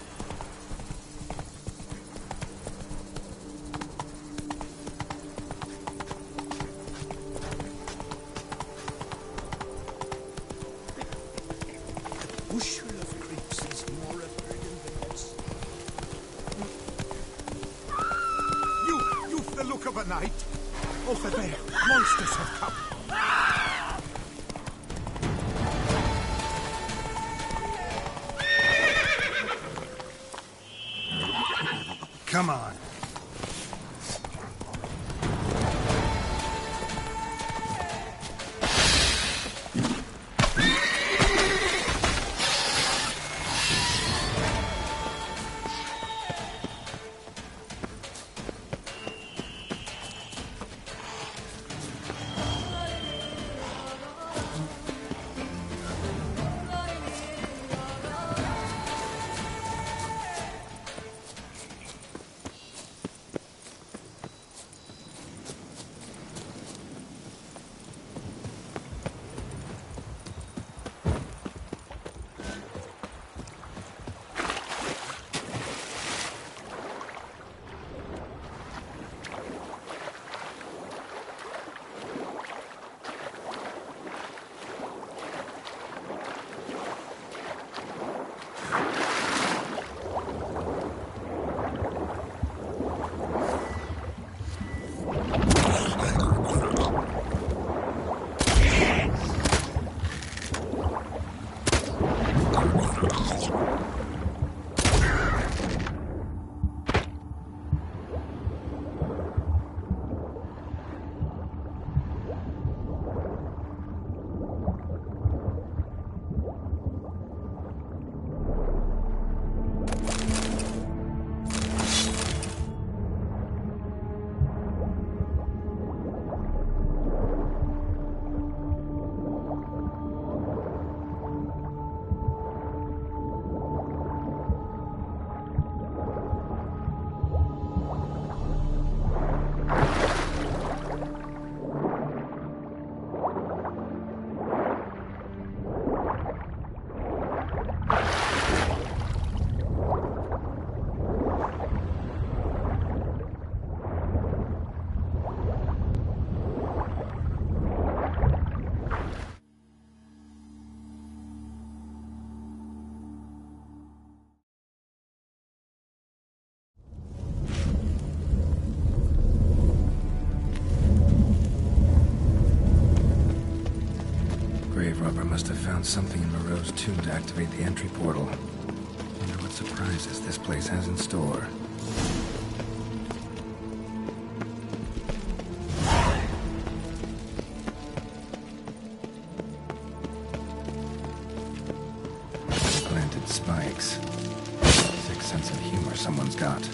[SPEAKER 1] bushel of creeps is more appealing than this. You've the look of a knight. Over there, monsters have come. Come on.
[SPEAKER 3] Must have found something in Moreau's tomb to activate the entry portal. Wonder what surprises this place has in store. Planted spikes. Sick sense of humor someone's got.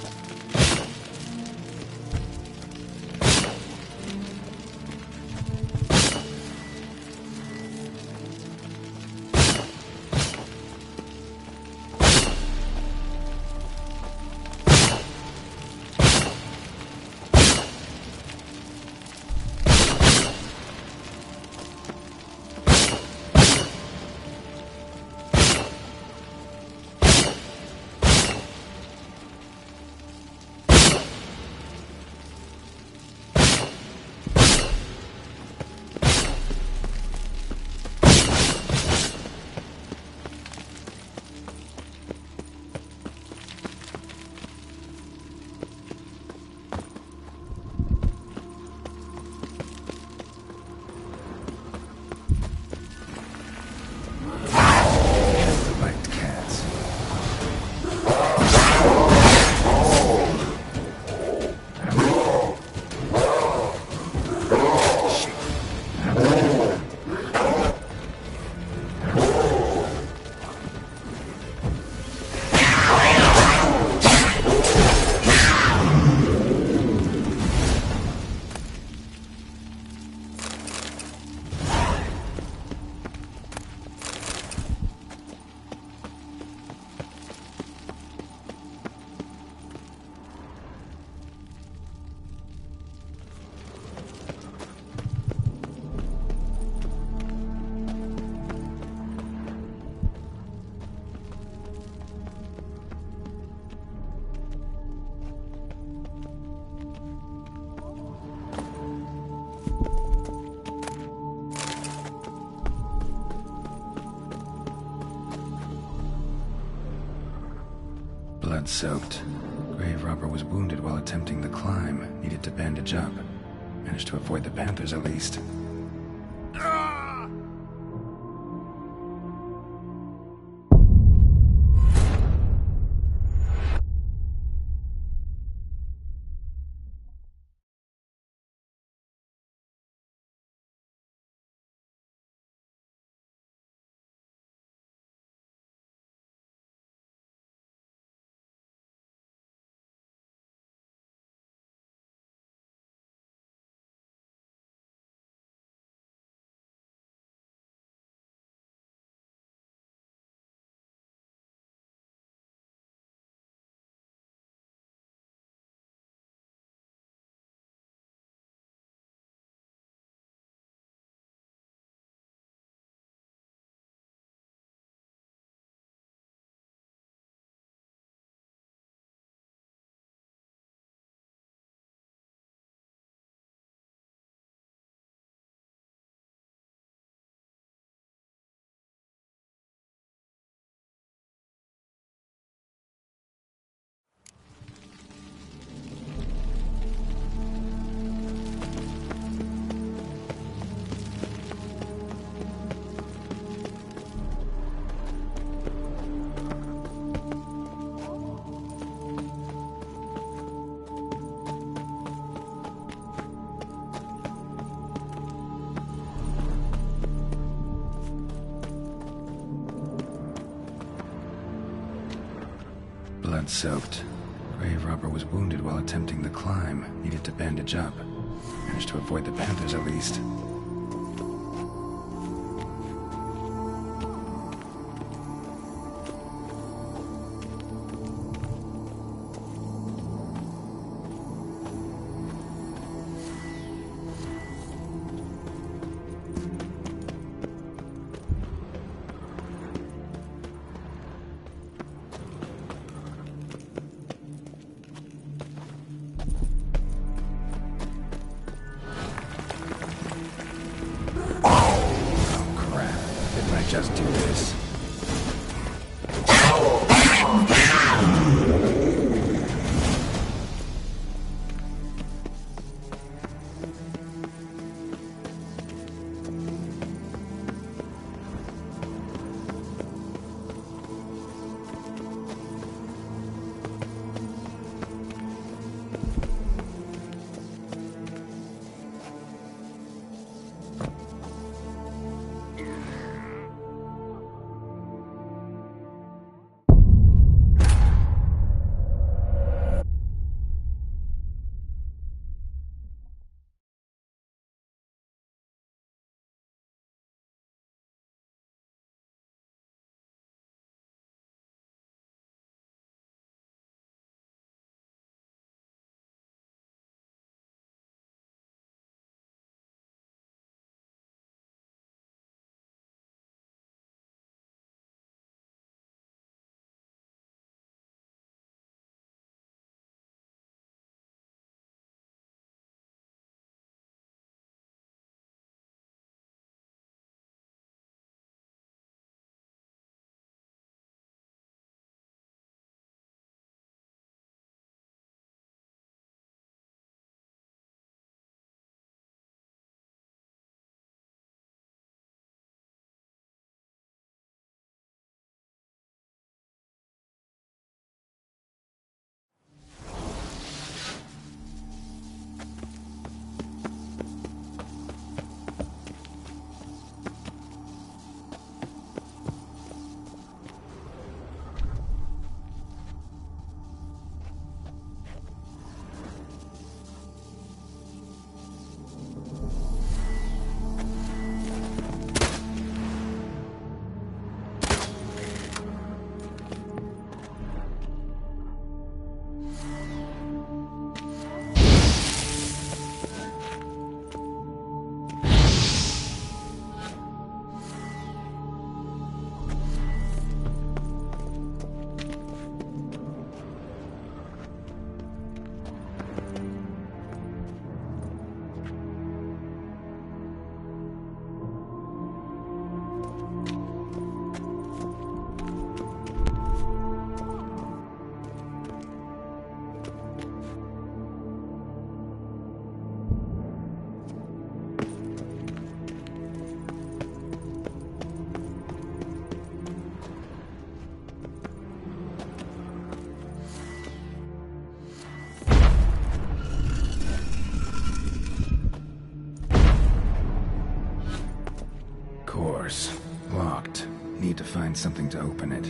[SPEAKER 3] Blood-soaked. Grave robber was wounded while attempting the climb. Needed to bandage up. Managed to avoid the panthers at least. Blood-soaked. Grave robber was wounded while attempting the climb. Needed to bandage up. Managed to avoid the panthers at least. Just do this. course. Locked. Need to find something to open it.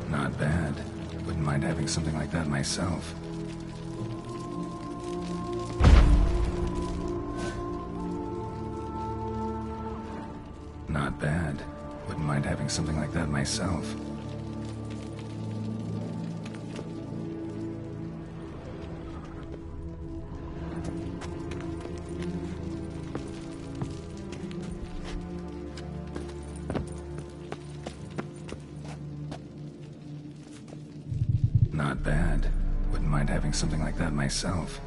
[SPEAKER 3] Not bad. Wouldn't mind having something like that myself. Not bad. Wouldn't mind having something like that myself. Not bad. Wouldn't mind having something like that myself.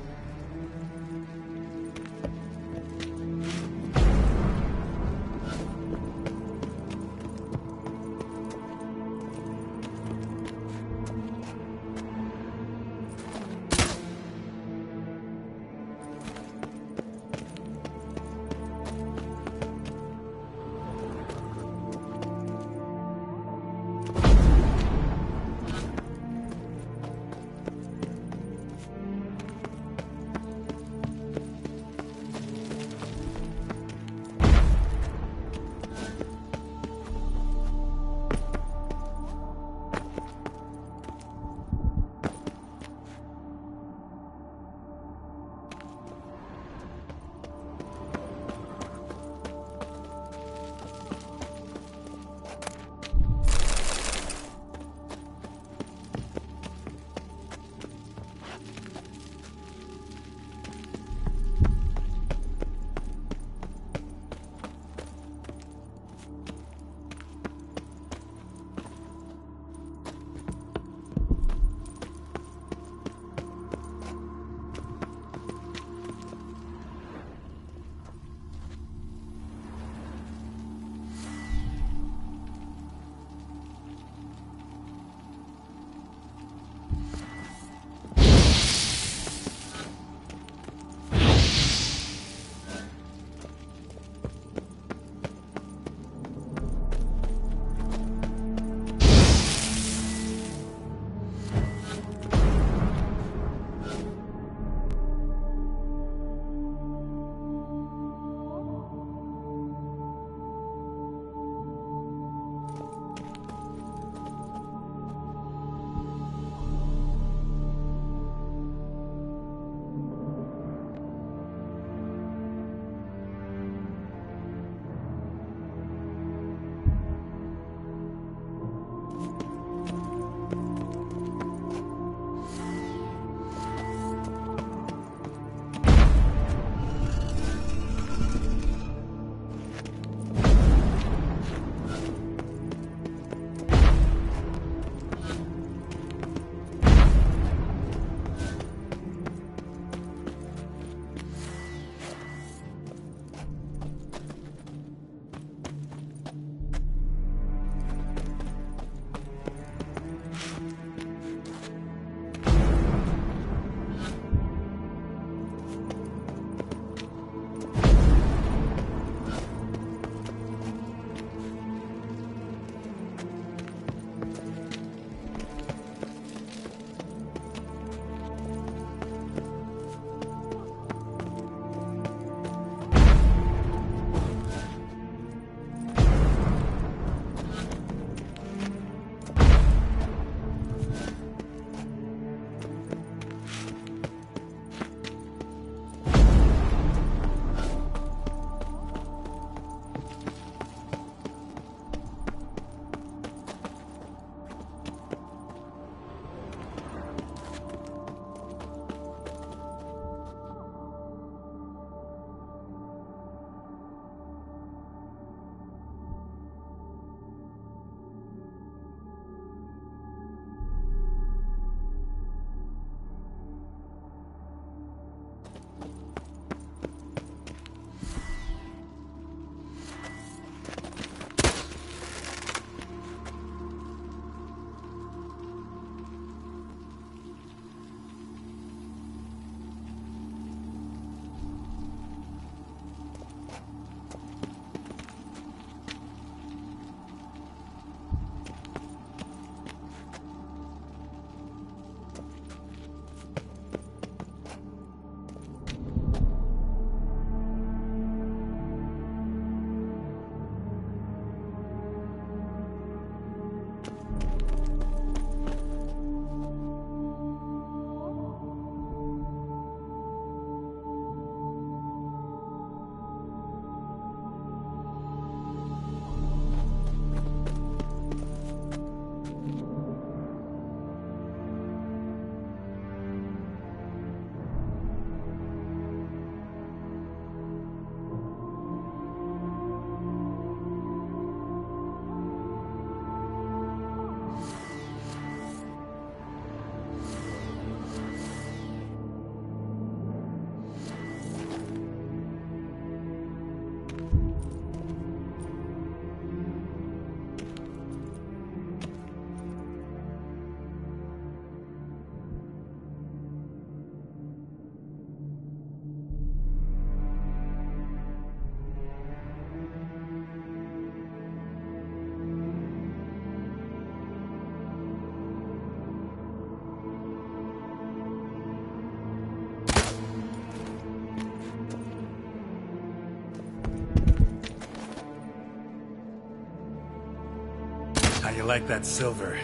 [SPEAKER 3] How do you like that silver?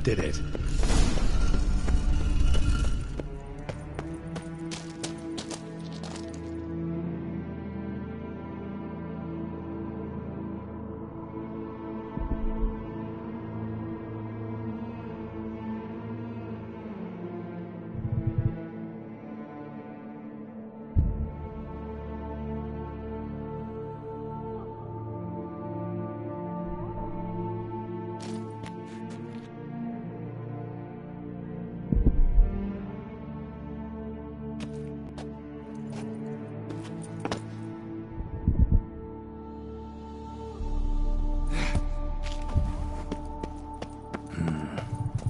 [SPEAKER 3] Did it.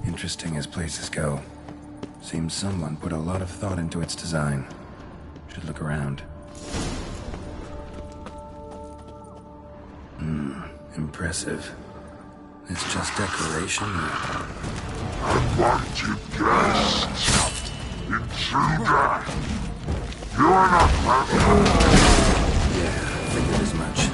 [SPEAKER 3] Interesting as places go. Seems someone put a lot of thought into its design. Should look around. Impressive. It's just decoration.
[SPEAKER 20] Invited guest! Intruder! You're not welcome!
[SPEAKER 3] Yeah, figured as much.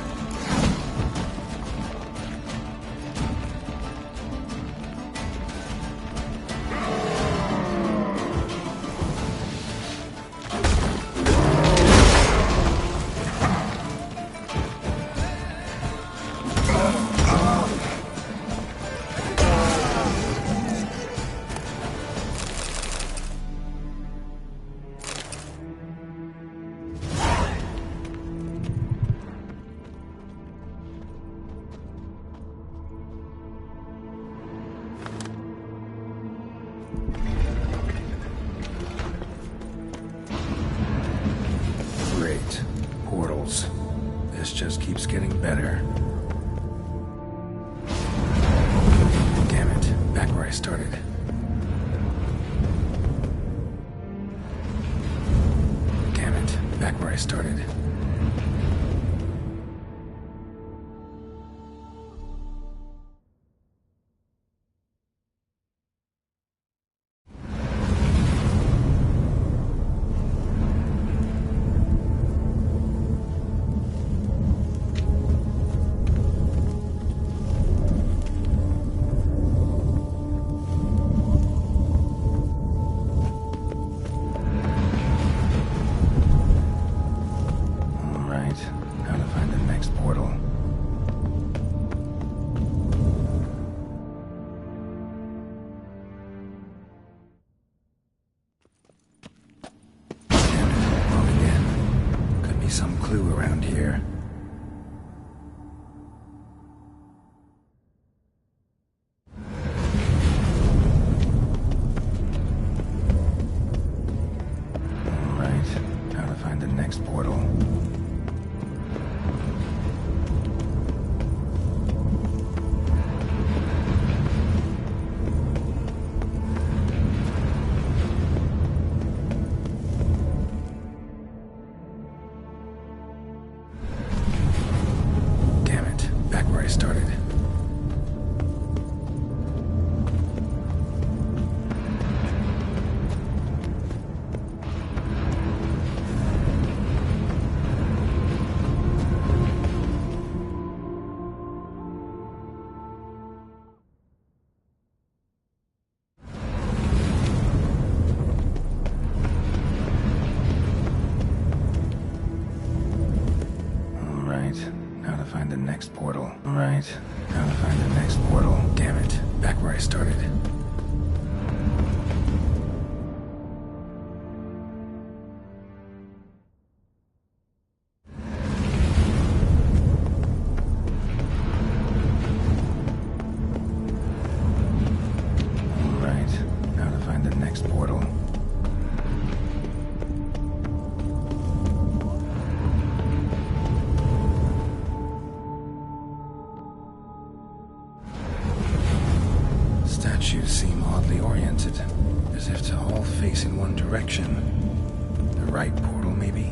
[SPEAKER 3] Great. Portals. This just keeps getting better. Damn it. Back where I started. Damn it. Back where I started. where I started. Now to find the next portal. Right. Now to find the next portal. Damn it. Back where I started. Right. Now to find the next portal. Statues seem oddly oriented, as if to all face in one direction. The right portal, maybe?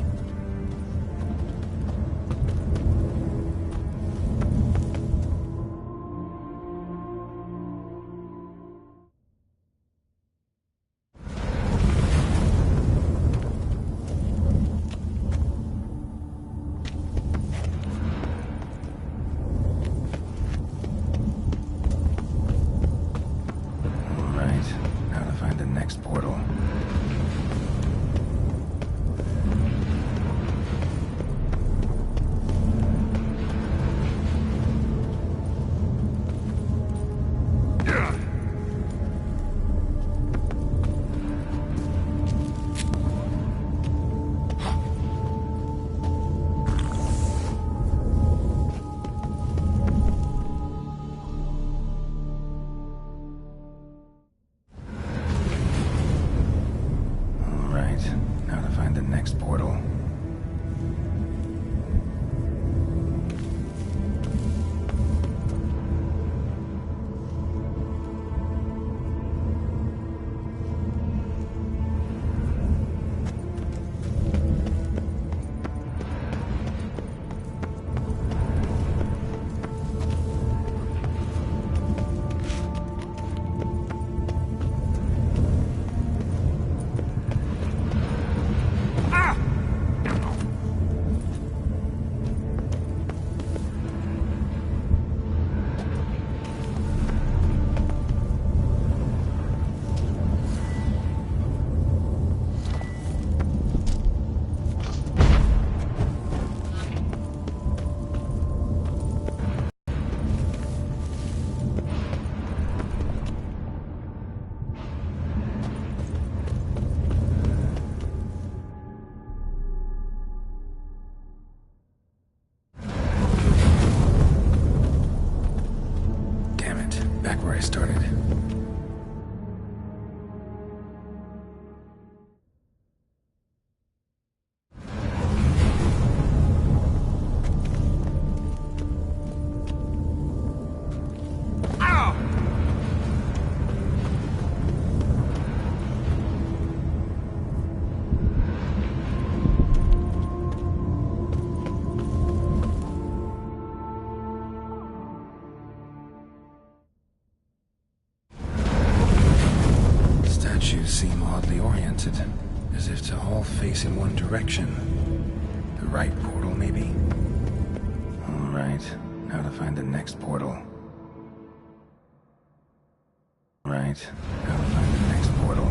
[SPEAKER 3] Now to find the next portal. Now to find the next portal. Back where I started. Statues seem oddly oriented, as if to all face in one direction. The right portal, maybe? Alright, now to find the next portal. Right, now to find the next portal.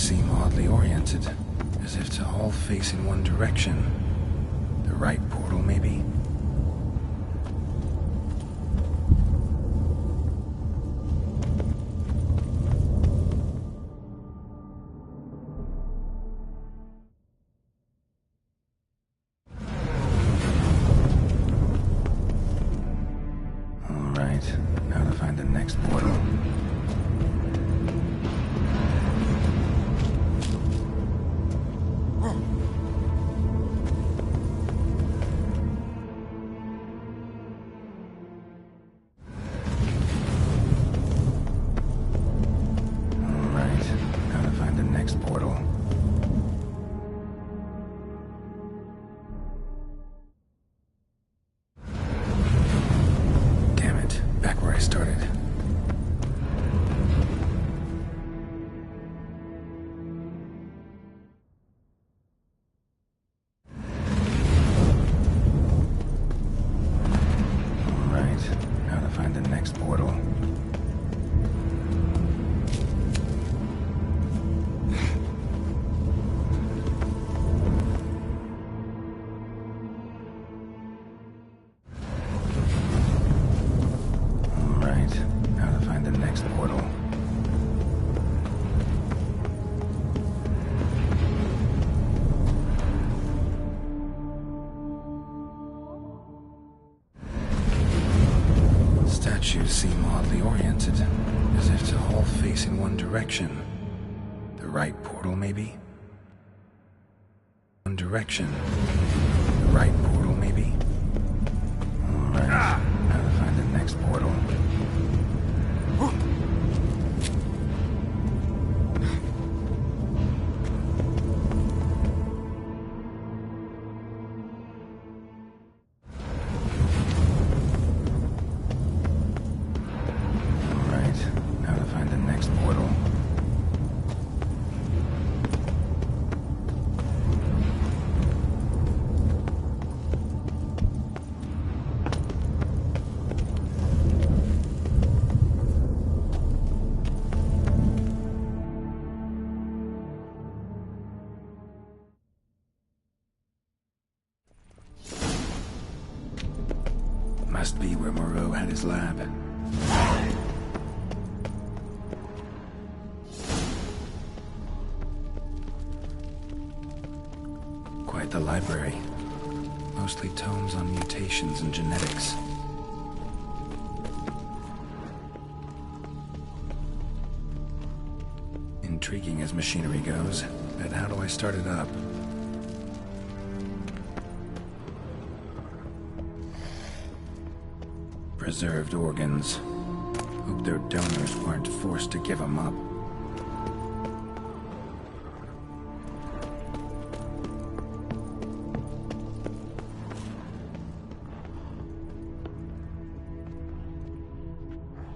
[SPEAKER 3] seem oddly oriented, as if to all face in one direction. The right portal, maybe? All right, now to find the next portal. Statues seem oddly oriented, as if to all face in one direction. The right portal, maybe? One direction. The right portal, maybe? Alright, now to find the next portal. Must be where Moreau had his lab. Quite the library. Mostly tomes on mutations and genetics. Intriguing as machinery goes, but how do I start it up? Preserved organs. Hope their donors weren't forced to give them up.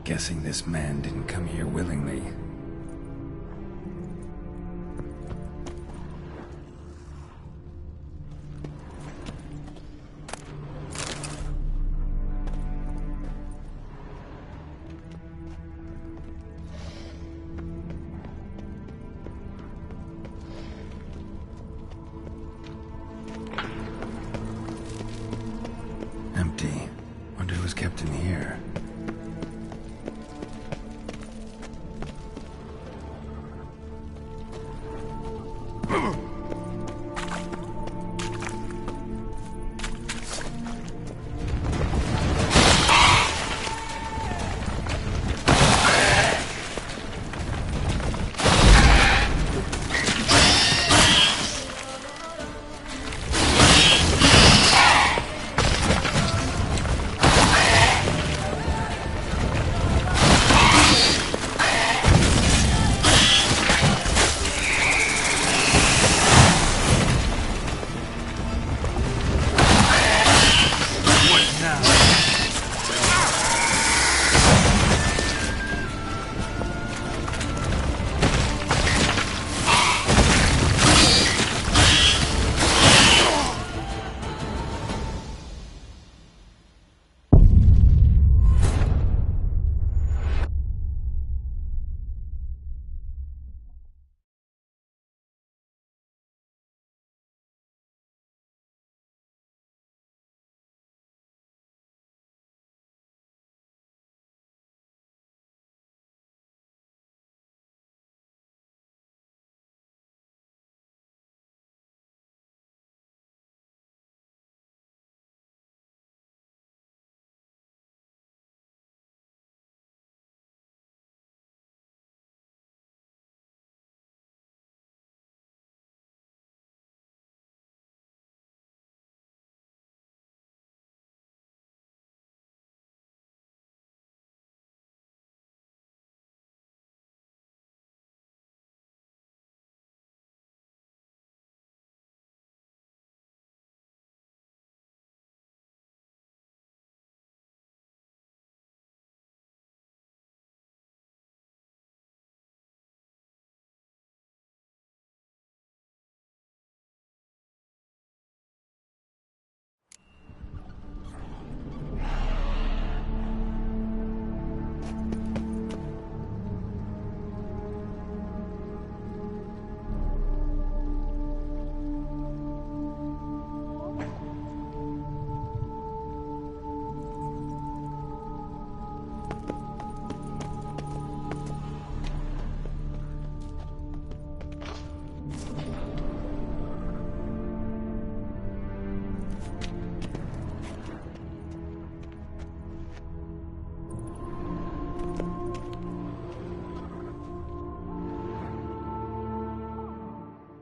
[SPEAKER 3] Guessing this man didn't come here willingly. Empty. Wonder who's kept in here.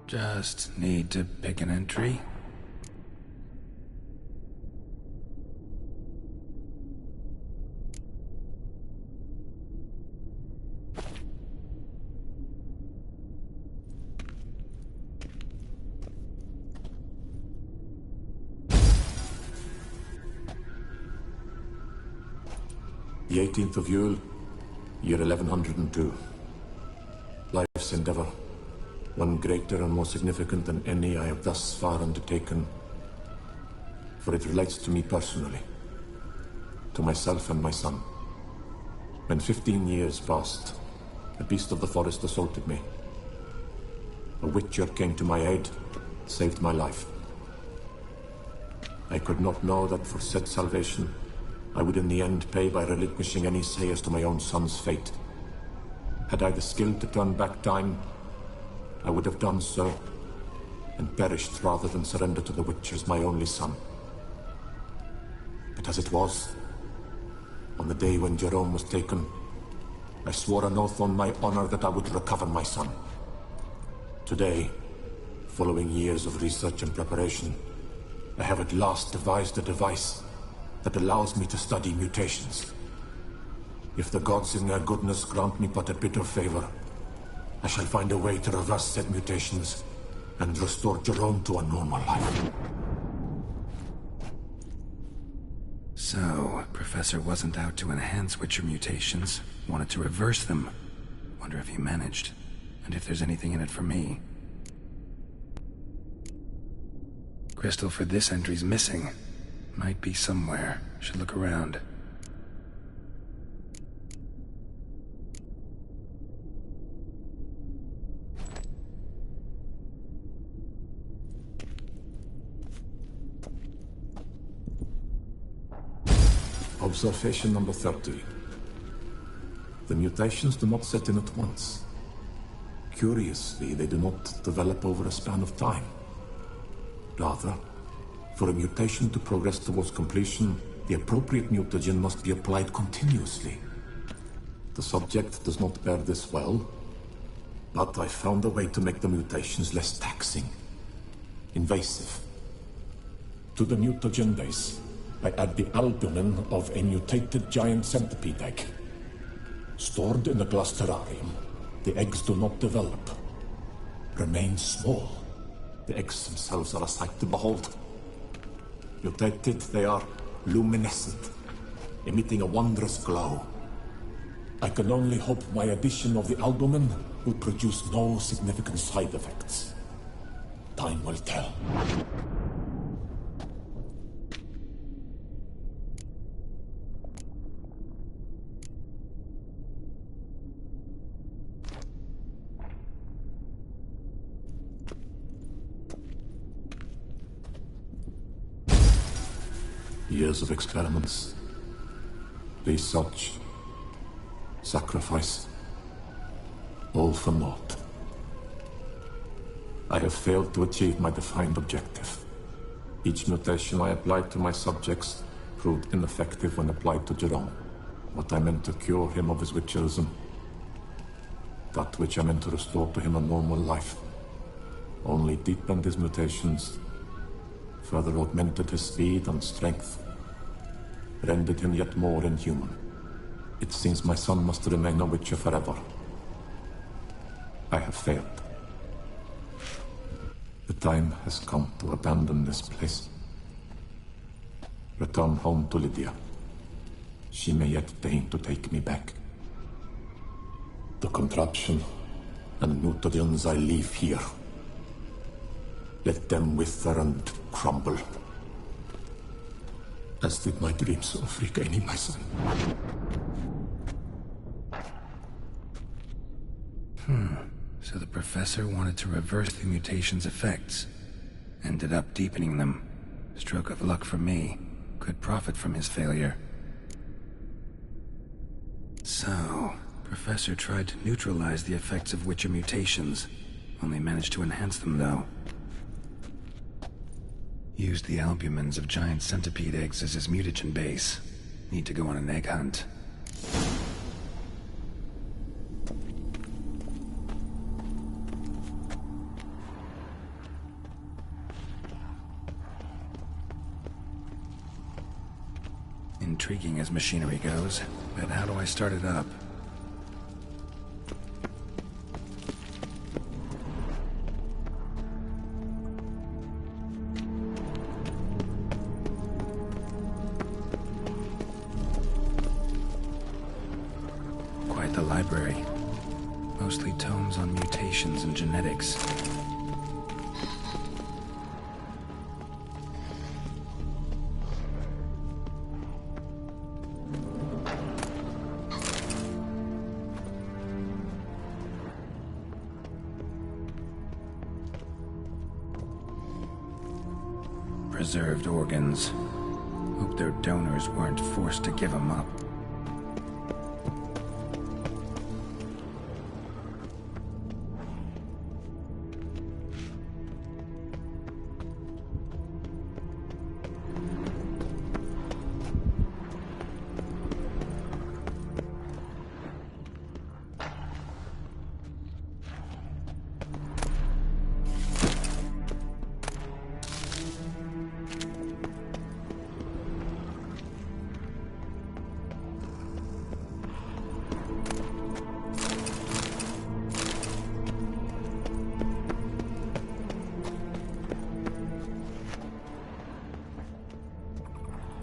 [SPEAKER 3] Just need to pick an entry.
[SPEAKER 21] The 18th of Yule, year 1102. Life's endeavor, one greater and more significant than any I have thus far undertaken, for it relates to me personally, to myself and my son. When 15 years passed, a beast of the forest assaulted me. A witcher came to my aid, saved my life. I could not know that for said salvation, I would in the end pay by relinquishing any say as to my own son's fate. Had I the skill to turn back time, I would have done so, and perished rather than surrender to the Witchers my only son. But as it was, on the day when Jerome was taken, I swore an oath on my honor that I would recover my son. Today, following years of research and preparation, I have at last devised a device that allows me to study mutations. If the gods in their goodness grant me but a bit of favor, I shall find a way to reverse said mutations and restore Jerome to a normal life.
[SPEAKER 3] So, Professor wasn't out to enhance Witcher mutations, wanted to reverse them. Wonder if he managed, and if there's anything in it for me. Crystal for this entry's missing. Might be somewhere. Should look around.
[SPEAKER 21] Observation number 30. The mutations do not set in at once. Curiously, they do not develop over a span of time. Rather, for a mutation to progress towards completion, the appropriate mutagen must be applied continuously. The subject does not bear this well, but I found a way to make the mutations less taxing, invasive. To the mutagen base, I add the albumin of a mutated giant centipede egg. Stored in a glass terrarium, the eggs do not develop, remain small. The eggs themselves are a sight to behold. Mutated, they are luminescent, emitting a wondrous glow. I can only hope my addition of the albumin will produce no significant side effects. Time will tell. Years of experiments, research, sacrifice, all for naught. I have failed to achieve my defined objective. Each mutation I applied to my subjects proved ineffective when applied to Jerome. What I meant to cure him of his witcherism, that which I meant to restore to him a normal life, only deepened his mutations, further augmented his speed and strength, rendered him yet more inhuman. It seems my son must remain a witcher forever. I have failed. The time has come to abandon this place. Return home to Lydia. She may yet deign to take me back. The contraption and mutagens I leave here, let them wither and crumble, as did my dreams of regaining my son.
[SPEAKER 3] So the professor wanted to reverse the mutation's effects. Ended up deepening them. Stroke of luck for me. Could profit from his failure. So, Professor tried to neutralize the effects of Witcher mutations. Only managed to enhance them, though. Used the albumins of giant centipede eggs as his mutagen base. Need to go on an egg hunt. intriguing as machinery goes, but how do I start it up? Quite the library. Mostly tomes on mutations and genetics. Preserved organs. Hope their donors weren't forced to give them up.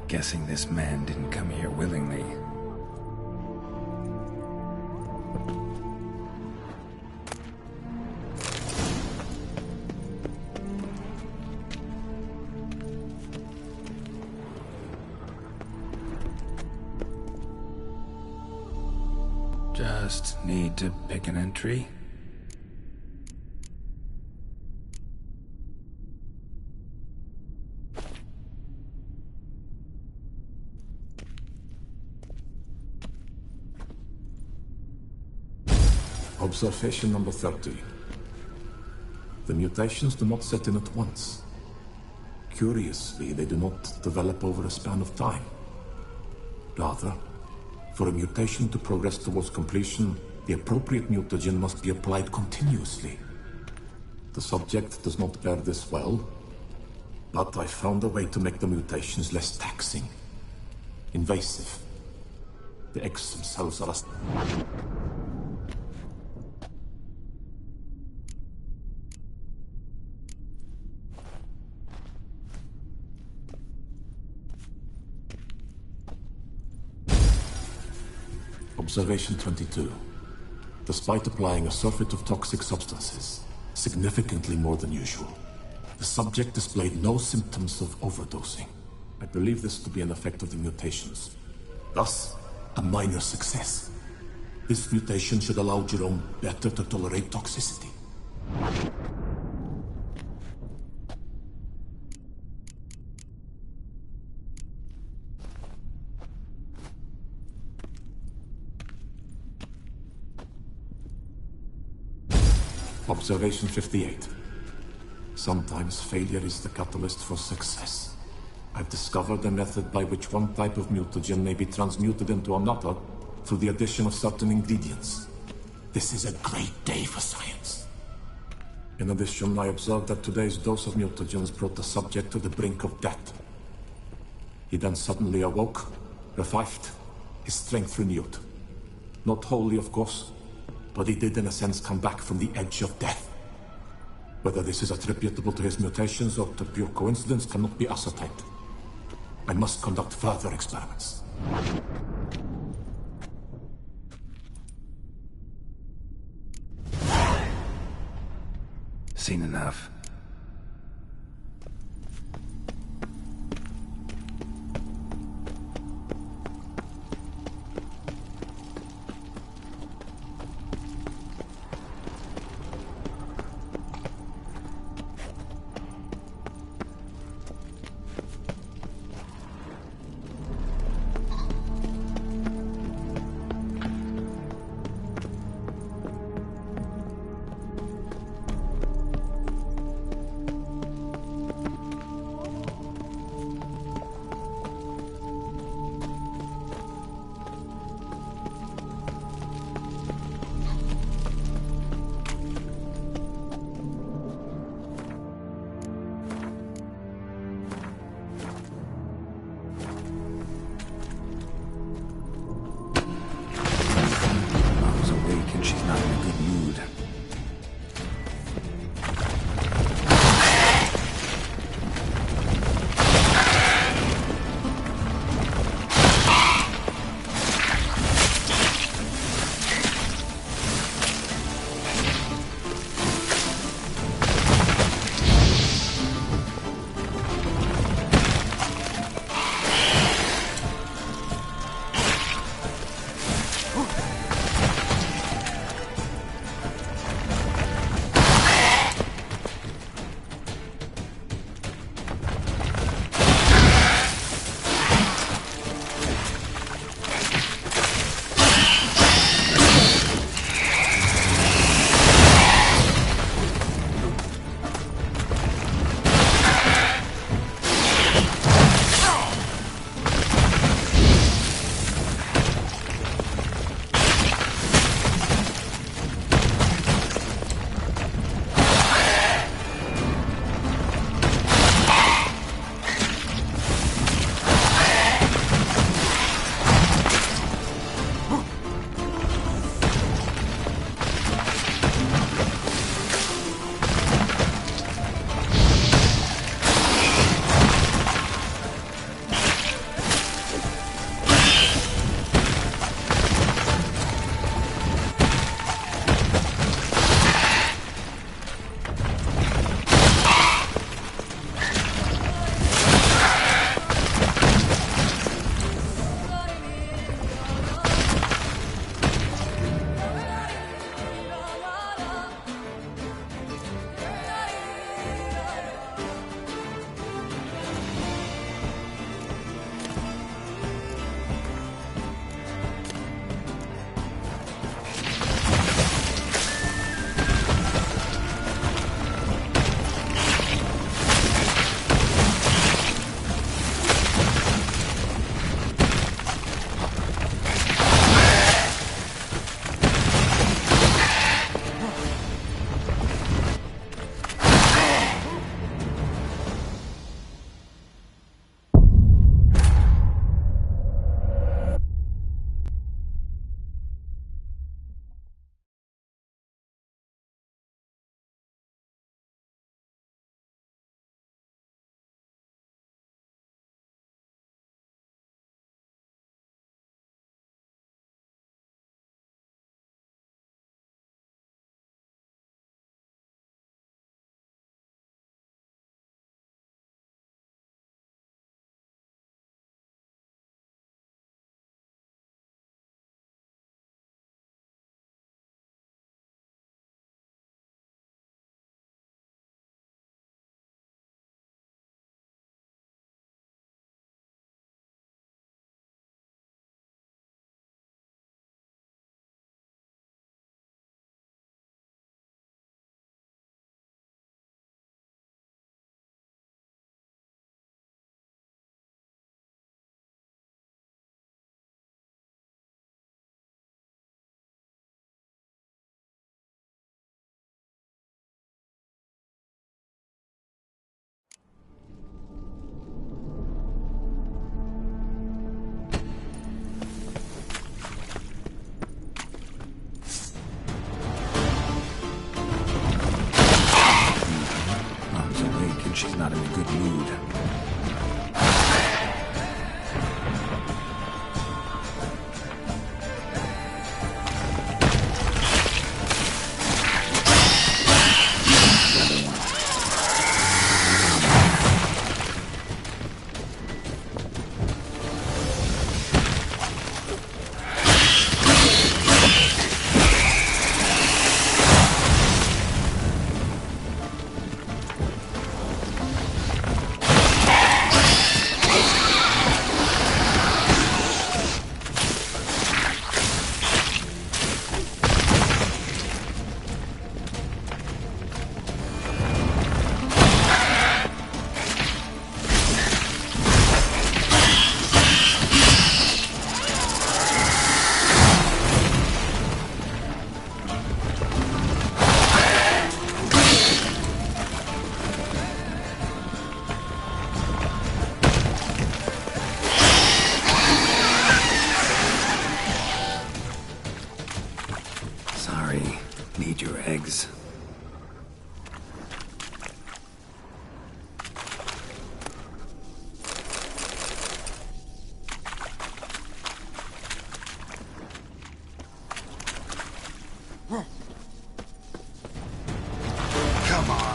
[SPEAKER 3] Guessing this man didn't come here willingly. Just need to pick an entry.
[SPEAKER 21] Observation number 30. The mutations do not set in at once. Curiously, they do not develop over a span of time. Rather, for a mutation to progress towards completion, the appropriate mutagen must be applied continuously. The subject does not bear this well, but I found a way to make the mutations less taxing, invasive. The eggs themselves are Observation 22. Despite applying a surfeit of toxic substances, significantly more than usual, the subject displayed no symptoms of overdosing. I believe this to be an effect of the mutations. Thus, a minor success. This mutation should allow Jerome better to tolerate toxicity. Observation 58. Sometimes failure is the catalyst for success. I've discovered a method by which one type of mutagen may be transmuted into another through the addition of certain ingredients. This is a great day for science. In addition, I observed that today's dose of mutagens brought the subject to the brink of death. He then suddenly awoke, revived, his strength renewed. Not wholly, of course, but he did in a sense come back from the edge of death. Whether this is attributable to his mutations or to pure coincidence cannot be ascertained. I must conduct further experiments.
[SPEAKER 3] Seen enough. sense she's not in a good mood. Need your eggs.
[SPEAKER 20] Come on.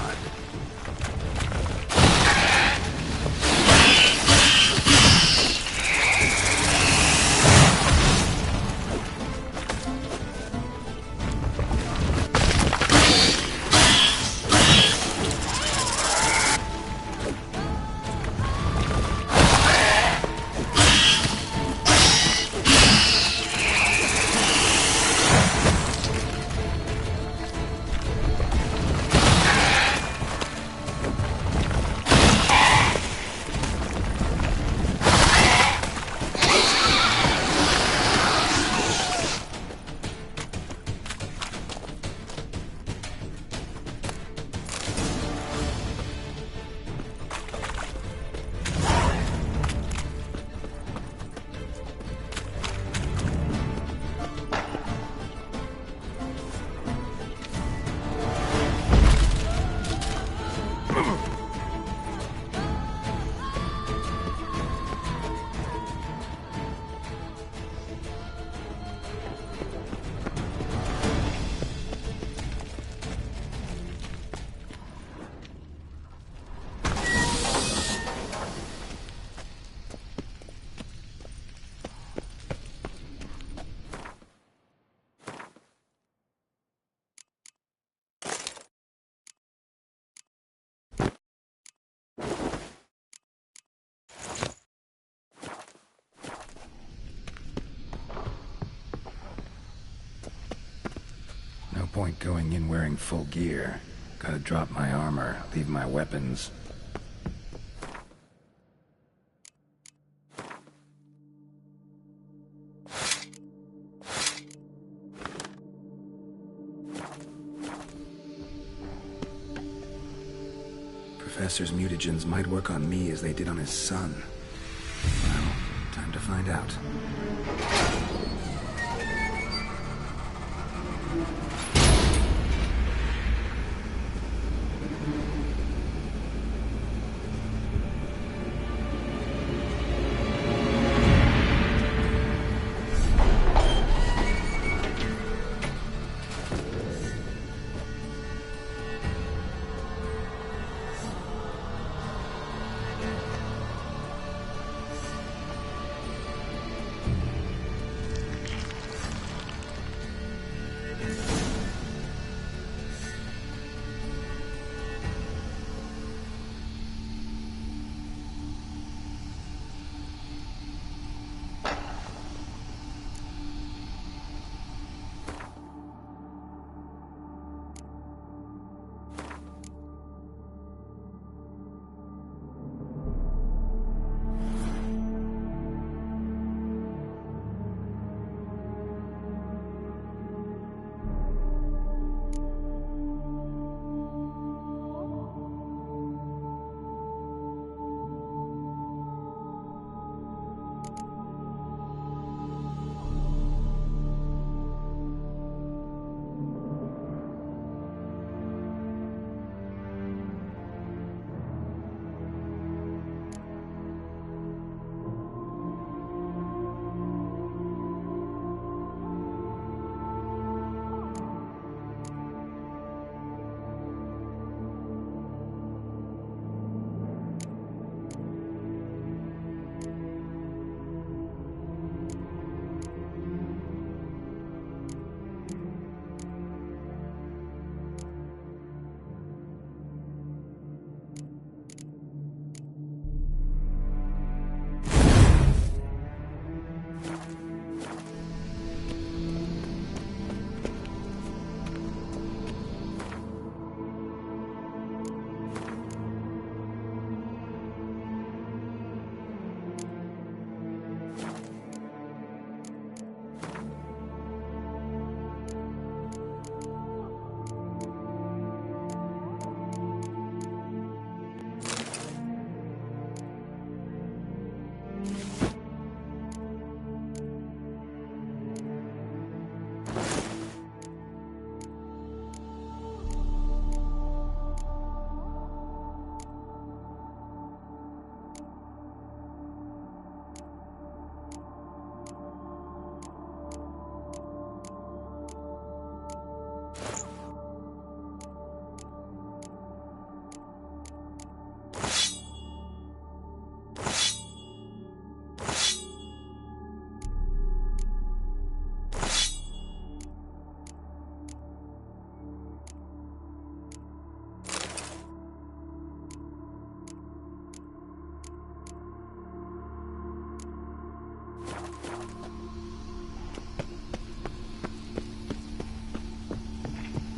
[SPEAKER 3] No point going in wearing full gear. Gotta drop my armor, leave my weapons. Professor's mutagens might work on me as they did on his son. Well, time to find out.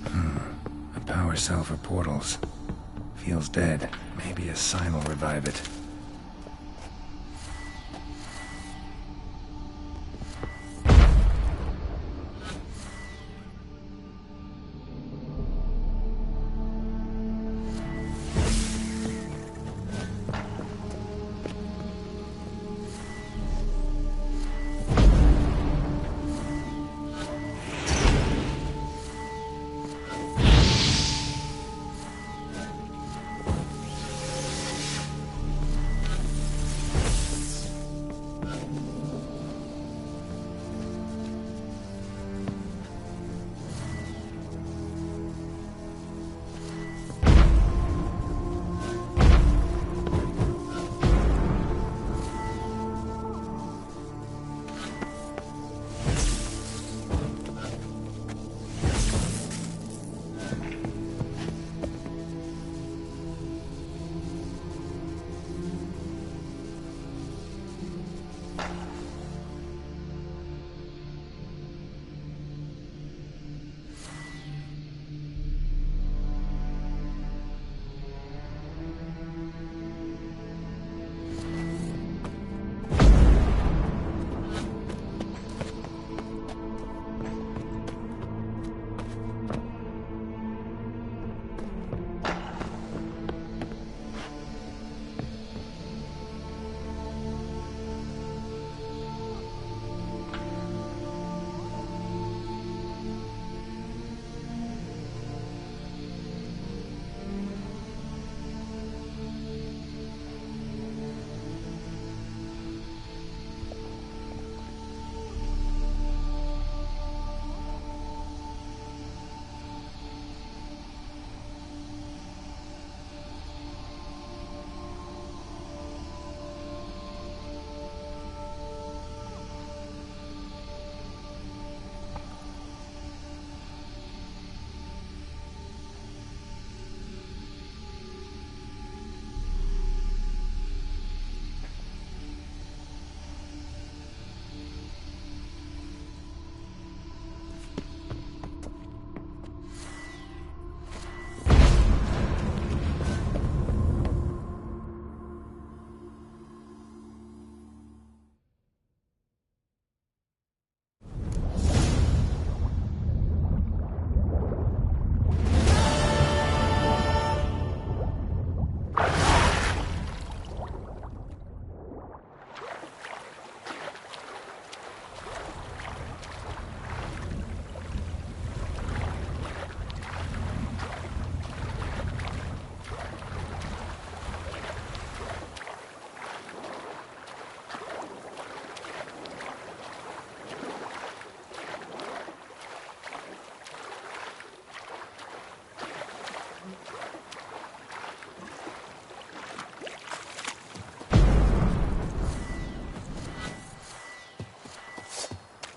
[SPEAKER 3] A power cell for portals. Feels dead. Maybe a sign will revive it.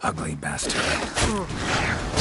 [SPEAKER 3] Ugly bastard.